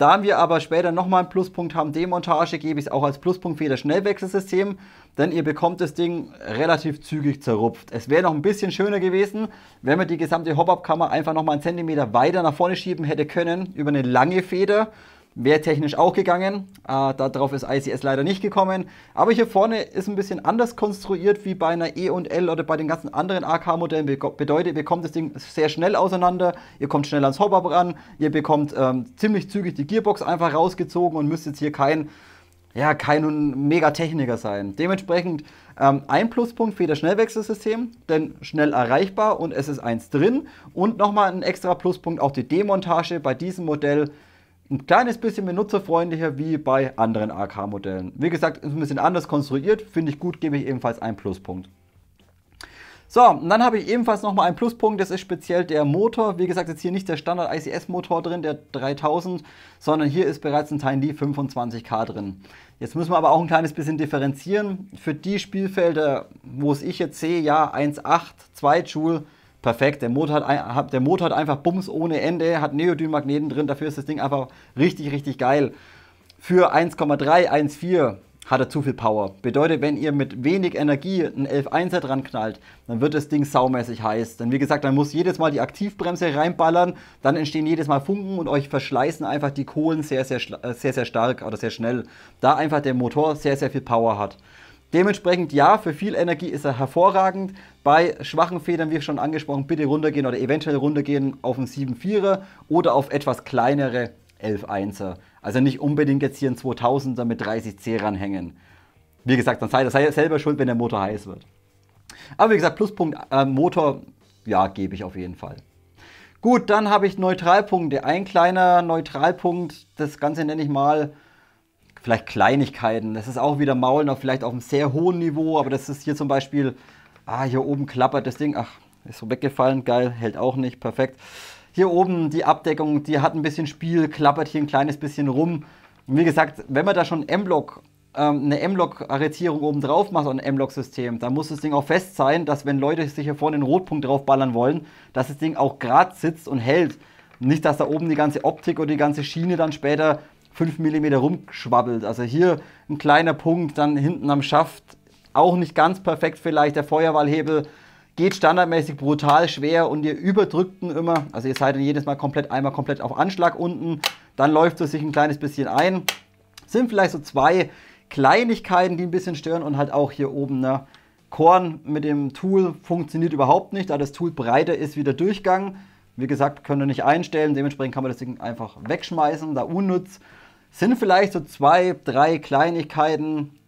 Da wir aber später nochmal einen Pluspunkt haben, Demontage, gebe ich es auch als Pluspunkt für das Schnellwechselsystem, denn ihr bekommt das Ding relativ zügig zerrupft. Es wäre noch ein bisschen schöner gewesen, wenn man die gesamte Hop-Up-Kammer einfach nochmal einen Zentimeter weiter nach vorne schieben hätte können, über eine lange Feder. Wäre technisch auch gegangen, darauf ist ICS leider nicht gekommen. Aber hier vorne ist ein bisschen anders konstruiert wie bei einer E&L oder bei den ganzen anderen AK-Modellen. Bedeutet, ihr kommt das Ding sehr schnell auseinander, ihr kommt schnell ans Hop-Up ran, ihr bekommt ziemlich zügig die Gearbox einfach rausgezogen und müsst jetzt hier kein Mega-Techniker sein. Dementsprechend ein Pluspunkt für das Schnellwechselsystem, denn schnell erreichbar und es ist eins drin. Und nochmal ein extra Pluspunkt, auch die Demontage bei diesem Modell ein kleines bisschen benutzerfreundlicher wie bei anderen AK-Modellen. Wie gesagt, ist ein bisschen anders konstruiert, finde ich gut, gebe ich ebenfalls einen Pluspunkt. So, und dann habe ich ebenfalls nochmal einen Pluspunkt, das ist speziell der Motor. Wie gesagt, jetzt hier nicht der Standard ICS-Motor drin, der 3000, sondern hier ist bereits ein Tiny 25K drin. Jetzt müssen wir aber auch ein kleines bisschen differenzieren. Für die Spielfelder, wo es ich jetzt sehe, ja 1,8, 2 Joule, perfekt. Der Motor hat einfach Bums ohne Ende, hat Neodym-Magneten drin, dafür ist das Ding einfach richtig, richtig geil. Für 1,3, 1,4 hat er zu viel Power. Bedeutet, wenn ihr mit wenig Energie einen 11.1er dran knallt, dann wird das Ding saumäßig heiß. Denn wie gesagt, dann muss jedes Mal die Aktivbremse reinballern, dann entstehen jedes Mal Funken und euch verschleißen einfach die Kohlen sehr, sehr stark oder sehr schnell. Da einfach der Motor sehr, sehr viel Power hat. Dementsprechend ja, für viel Energie ist er hervorragend. Bei schwachen Federn, wie schon angesprochen, bitte runtergehen oder eventuell runtergehen auf einen 7.4er oder auf etwas kleinere 11.1er. Also nicht unbedingt jetzt hier einen 2000er mit 30C ranhängen. Wie gesagt, dann seid ihr selber schuld, wenn der Motor heiß wird. Aber wie gesagt, Pluspunkt Motor, ja, gebe ich auf jeden Fall. Gut, dann habe ich Neutralpunkte. Ein kleiner Neutralpunkt, das Ganze nenne ich mal vielleicht Kleinigkeiten. Das ist auch wieder Maulen, auf vielleicht auf einem sehr hohen Niveau, aber das ist hier zum Beispiel, hier oben klappert das Ding, ist so weggefallen, geil, hält auch nicht, perfekt. Hier oben die Abdeckung, die hat ein bisschen Spiel, klappert hier ein kleines bisschen rum. Und wie gesagt, wenn man da schon eine M-Lock-Arretierung oben drauf macht, ein M-Lock-System, dann muss das Ding auch fest sein, dass wenn Leute sich hier vorne einen Rotpunkt drauf ballern wollen, dass das Ding auch gerade sitzt und hält. Nicht, dass da oben die ganze Optik oder die ganze Schiene dann später 5 mm rumschwabbelt. Also hier ein kleiner Punkt, dann hinten am Schaft auch nicht ganz perfekt vielleicht. Der Feuerwahlhebel geht standardmäßig brutal schwer und ihr überdrückt ihn immer. Also ihr seid dann jedes Mal einmal komplett auf Anschlag unten. Dann läuft es sich ein kleines bisschen ein. Sind vielleicht so zwei Kleinigkeiten, die ein bisschen stören und halt auch hier oben, ne? Korn mit dem Tool funktioniert überhaupt nicht, da das Tool breiter ist wie der Durchgang. Wie gesagt, könnt ihr nicht einstellen, dementsprechend kann man das Ding einfach wegschmeißen, da unnütz. Sind vielleicht so 2, 3 Kleinigkeiten,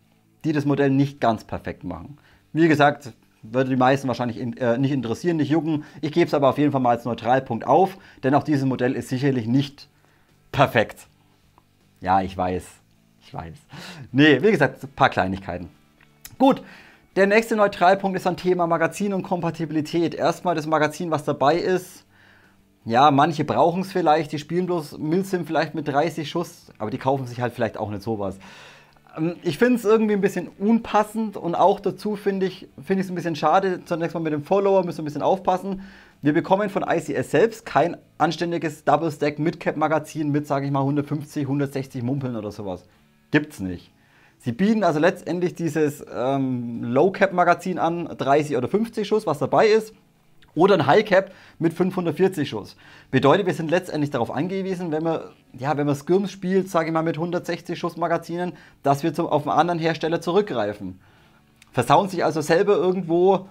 die das Modell nicht ganz perfekt machen. Wie gesagt, würde die meisten wahrscheinlich nicht interessieren, nicht jucken. Ich gebe es aber auf jeden Fall mal als Neutralpunkt auf, denn auch dieses Modell ist sicherlich nicht perfekt. Ja, ich weiß. Nee, wie gesagt, ein paar Kleinigkeiten. Gut, der nächste Neutralpunkt ist ein Thema Magazin und Kompatibilität. Erstmal das Magazin, was dabei ist. Ja, manche brauchen es vielleicht, die spielen bloß Milsim vielleicht mit 30 Schuss, aber die kaufen sich halt vielleicht auch nicht sowas. Ich finde es irgendwie ein bisschen unpassend und auch dazu finde ich es ein bisschen schade. Zunächst mal mit dem Follower müssen wir ein bisschen aufpassen. Wir bekommen von ICS selbst kein anständiges Double-Stack Mid-Cap-Magazin mit, sage ich mal, 150, 160 Mumpeln oder sowas. Gibt's nicht. Sie bieten also letztendlich dieses Low-Cap-Magazin an, 30 oder 50 Schuss, was dabei ist. Oder ein High-Cap mit 540 Schuss. Bedeutet, wir sind letztendlich darauf angewiesen, wenn man Skirms spielt, sage ich mal mit 160 Schuss Magazinen, dass wir auf einen anderen Hersteller zurückgreifen. Versauen sich also selber irgendwo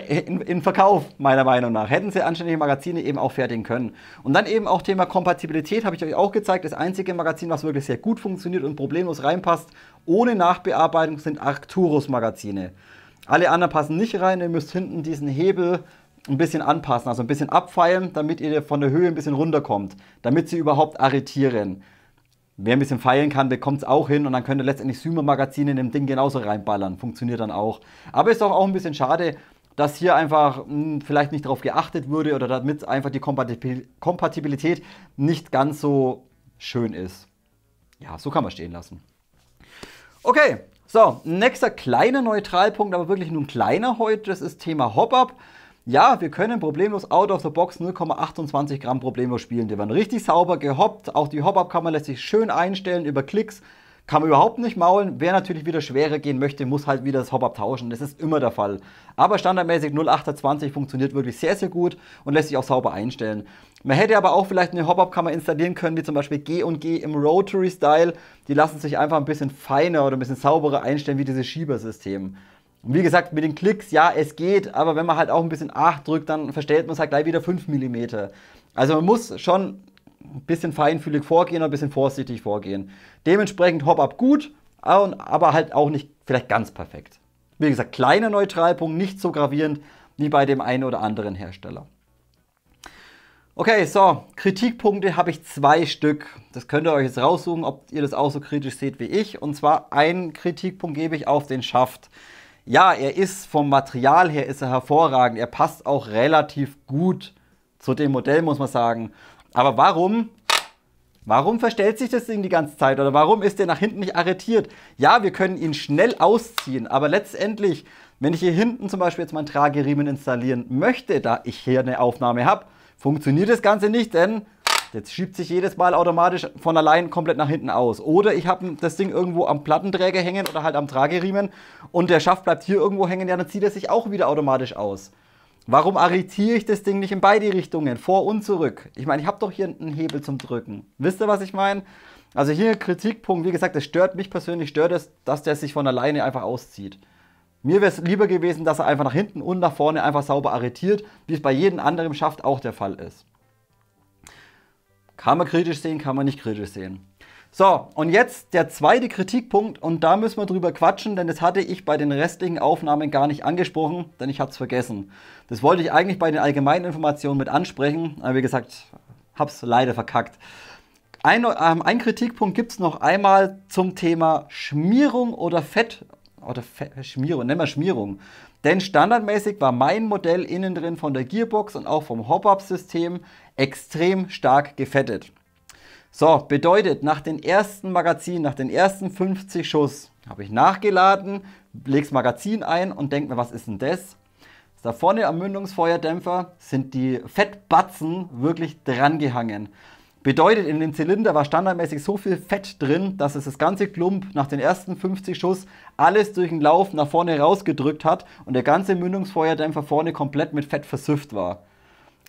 in Verkauf, meiner Meinung nach. Hätten sie anständige Magazine eben auch fertigen können. Und dann eben auch Thema Kompatibilität, habe ich euch auch gezeigt. Das einzige Magazin, was wirklich sehr gut funktioniert und problemlos reinpasst, ohne Nachbearbeitung, sind Arcturus Magazine. Alle anderen passen nicht rein, ihr müsst hinten diesen Hebel ein bisschen anpassen, also ein bisschen abfeilen, damit ihr von der Höhe ein bisschen runterkommt, damit sie überhaupt arretieren. Wer ein bisschen feilen kann, bekommt es auch hin und dann könnt ihr letztendlich Symer-Magazine in dem Ding genauso reinballern, funktioniert dann auch. Aber ist doch auch ein bisschen schade, dass hier einfach vielleicht nicht darauf geachtet wurde oder damit einfach die Kompatibilität nicht ganz so schön ist. Ja, so kann man stehen lassen. Okay, so, nächster kleiner Neutralpunkt, aber wirklich nur ein kleiner heute, das ist Thema Hop-Up. Ja, wir können problemlos out of the box 0,28 Gramm problemlos spielen. Die werden richtig sauber gehoppt. Auch die Hop-Up-Kammer lässt sich schön einstellen über Klicks. Kann man überhaupt nicht maulen. Wer natürlich wieder schwerer gehen möchte, muss halt wieder das Hop-Up tauschen. Das ist immer der Fall. Aber standardmäßig 0,28 funktioniert wirklich sehr, sehr gut und lässt sich auch sauber einstellen. Man hätte aber auch vielleicht eine Hop-Up-Kammer installieren können, wie zum Beispiel G&G im Rotary-Style. Die lassen sich einfach ein bisschen feiner oder ein bisschen sauberer einstellen wie dieses Schiebersystem. Und wie gesagt, mit den Klicks, ja, es geht, aber wenn man halt auch ein bisschen 8 drückt, dann verstellt man es halt gleich wieder 5 mm. Also man muss schon ein bisschen feinfühlig vorgehen und ein bisschen vorsichtig vorgehen. Dementsprechend Hop-Up gut, aber halt auch nicht vielleicht ganz perfekt. Wie gesagt, kleiner Neutralpunkt, nicht so gravierend wie bei dem einen oder anderen Hersteller. Okay, so, Kritikpunkte habe ich 2 Stück. Das könnt ihr euch jetzt raussuchen, ob ihr das auch so kritisch seht wie ich. Und zwar einen Kritikpunkt gebe ich auf den Schaft. Ja, er ist vom Material her ist er hervorragend. Er passt auch relativ gut zu dem Modell, muss man sagen. Aber warum verstellt sich das Ding die ganze Zeit? Oder warum ist der nach hinten nicht arretiert? Ja, wir können ihn schnell ausziehen, aber letztendlich, wenn ich hier hinten zum Beispiel jetzt meinen Trageriemen installieren möchte, da ich hier eine Aufnahme habe, funktioniert das Ganze nicht, denn jetzt schiebt sich jedes Mal automatisch von allein komplett nach hinten aus. Oder ich habe das Ding irgendwo am Plattenträger hängen oder halt am Trageriemen und der Schaft bleibt hier irgendwo hängen, ja, dann zieht er sich auch wieder automatisch aus. Warum arretiere ich das Ding nicht in beide Richtungen, vor und zurück? Ich meine, ich habe doch hier einen Hebel zum Drücken. Wisst ihr, was ich meine? Also hier Kritikpunkt, wie gesagt, das stört mich persönlich, stört es, dass der sich von alleine einfach auszieht. Mir wäre es lieber gewesen, dass er einfach nach hinten und nach vorne einfach sauber arretiert, wie es bei jedem anderen Schaft auch der Fall ist. Kann man kritisch sehen, kann man nicht kritisch sehen. So, und jetzt der zweite Kritikpunkt und da müssen wir drüber quatschen, denn das hatte ich bei den restlichen Aufnahmen gar nicht angesprochen, denn ich habe es vergessen. Das wollte ich eigentlich bei den allgemeinen Informationen mit ansprechen, aber wie gesagt, habe es leider verkackt. Ein Kritikpunkt gibt es noch einmal zum Thema Schmierung oder Schmierung, nennen wir Schmierung. Denn standardmäßig war mein Modell innen drin von der Gearbox und auch vom Hop-Up-System extrem stark gefettet. So, bedeutet, nach den ersten Magazinen, nach den ersten 50 Schuss, habe ich nachgeladen, lege das Magazin ein und denke mir, was ist denn das? Da vorne am Mündungsfeuerdämpfer sind die Fettbatzen wirklich dran gehangen. Bedeutet, in dem Zylinder war standardmäßig so viel Fett drin, dass es das ganze Klump nach den ersten 50 Schuss alles durch den Lauf nach vorne rausgedrückt hat und der ganze Mündungsfeuerdämpfer vorne komplett mit Fett versüfft war.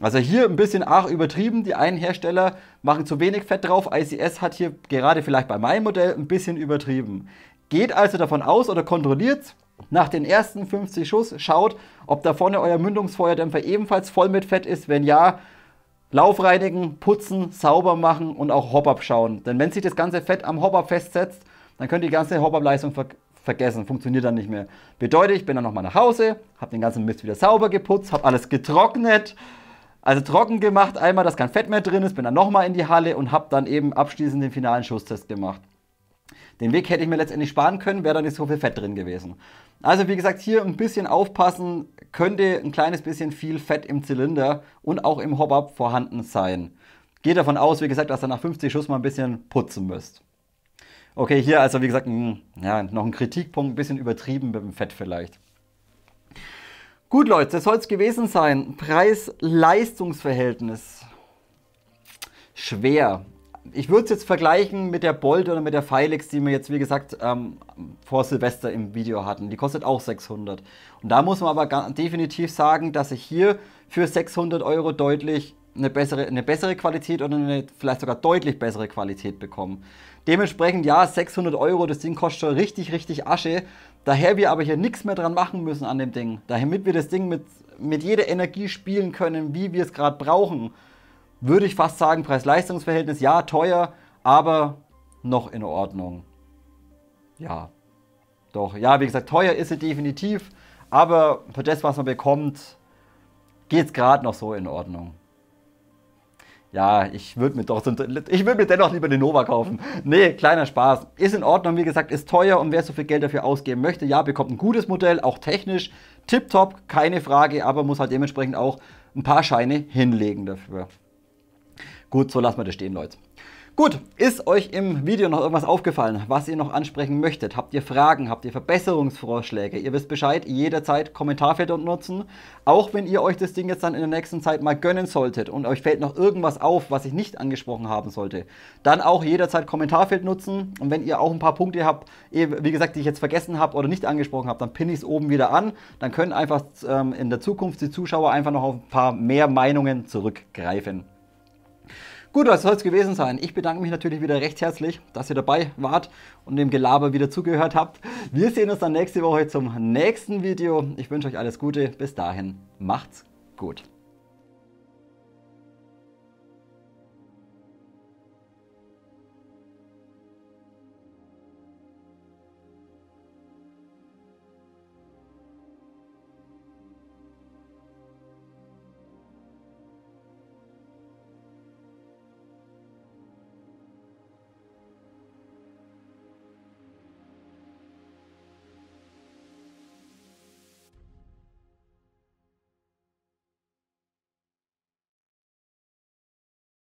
Also hier ein bisschen arg übertrieben, die einen Hersteller machen zu wenig Fett drauf, ICS hat hier gerade vielleicht bei meinem Modell ein bisschen übertrieben. Geht also davon aus oder kontrolliert nach den ersten 50 Schuss, schaut, ob da vorne euer Mündungsfeuerdämpfer ebenfalls voll mit Fett ist, wenn ja, Laufreinigen, putzen, sauber machen und auch Hop-Up schauen. Denn wenn sich das ganze Fett am Hop-Up festsetzt, dann könnt ihr die ganze Hop-Up-Leistung vergessen, funktioniert dann nicht mehr. Bedeutet, ich bin dann nochmal nach Hause, habe den ganzen Mist wieder sauber geputzt, habe alles getrocknet, also trocken gemacht, einmal, dass kein Fett mehr drin ist, bin dann nochmal in die Halle und habe dann eben abschließend den finalen Schusstest gemacht. Den Weg hätte ich mir letztendlich sparen können, wäre da nicht so viel Fett drin gewesen. Also wie gesagt, hier ein bisschen aufpassen, könnte ein kleines bisschen viel Fett im Zylinder und auch im Hop-Up vorhanden sein. Geht davon aus, wie gesagt, dass ihr nach 50 Schuss mal ein bisschen putzen müsst. Okay, hier also wie gesagt, ja, noch ein Kritikpunkt, ein bisschen übertrieben mit dem Fett vielleicht. Gut Leute, das soll es gewesen sein. Preis-Leistungs-Verhältnis. Schwer. Ich würde es jetzt vergleichen mit der Bolt oder mit der Filex, die wir jetzt wie gesagt vor Silvester im Video hatten. Die kostet auch 600. Und da muss man aber definitiv sagen, dass ich hier für 600 € deutlich eine bessere Qualität oder eine vielleicht sogar deutlich bessere Qualität bekomme. Dementsprechend ja, 600 €, das Ding kostet schon richtig, richtig Asche. Daher wir aber hier nichts mehr dran machen müssen an dem Ding, damit wir das Ding mit jeder Energie spielen können, wie wir es gerade brauchen, würde ich fast sagen, Preis-Leistungs-Verhältnis, ja, teuer, aber noch in Ordnung. Ja, doch, ja, wie gesagt, teuer ist sie definitiv, aber für das, was man bekommt, geht es gerade noch so in Ordnung. Ja, ich würde mir dennoch lieber eine Nova kaufen. Nee, kleiner Spaß. Ist in Ordnung, wie gesagt, ist teuer und wer so viel Geld dafür ausgeben möchte, ja, bekommt ein gutes Modell, auch technisch, tipptopp, keine Frage, aber muss halt dementsprechend auch ein paar Scheine hinlegen dafür. Gut, so lassen wir das stehen, Leute. Gut, ist euch im Video noch irgendwas aufgefallen, was ihr noch ansprechen möchtet? Habt ihr Fragen? Habt ihr Verbesserungsvorschläge? Ihr wisst Bescheid, jederzeit Kommentarfeld nutzen. Auch wenn ihr euch das Ding jetzt dann in der nächsten Zeit mal gönnen solltet und euch fällt noch irgendwas auf, was ich nicht angesprochen haben sollte, dann auch jederzeit Kommentarfeld nutzen. Und wenn ihr auch ein paar Punkte habt, wie gesagt, die ich jetzt vergessen habe oder nicht angesprochen habe, dann pinne ich es oben wieder an. Dann können einfach in der Zukunft die Zuschauer einfach noch auf ein paar mehr Meinungen zurückgreifen. Gut, das soll es gewesen sein. Ich bedanke mich natürlich wieder recht herzlich, dass ihr dabei wart und dem Gelaber wieder zugehört habt. Wir sehen uns dann nächste Woche zum nächsten Video. Ich wünsche euch alles Gute. Bis dahin, macht's gut.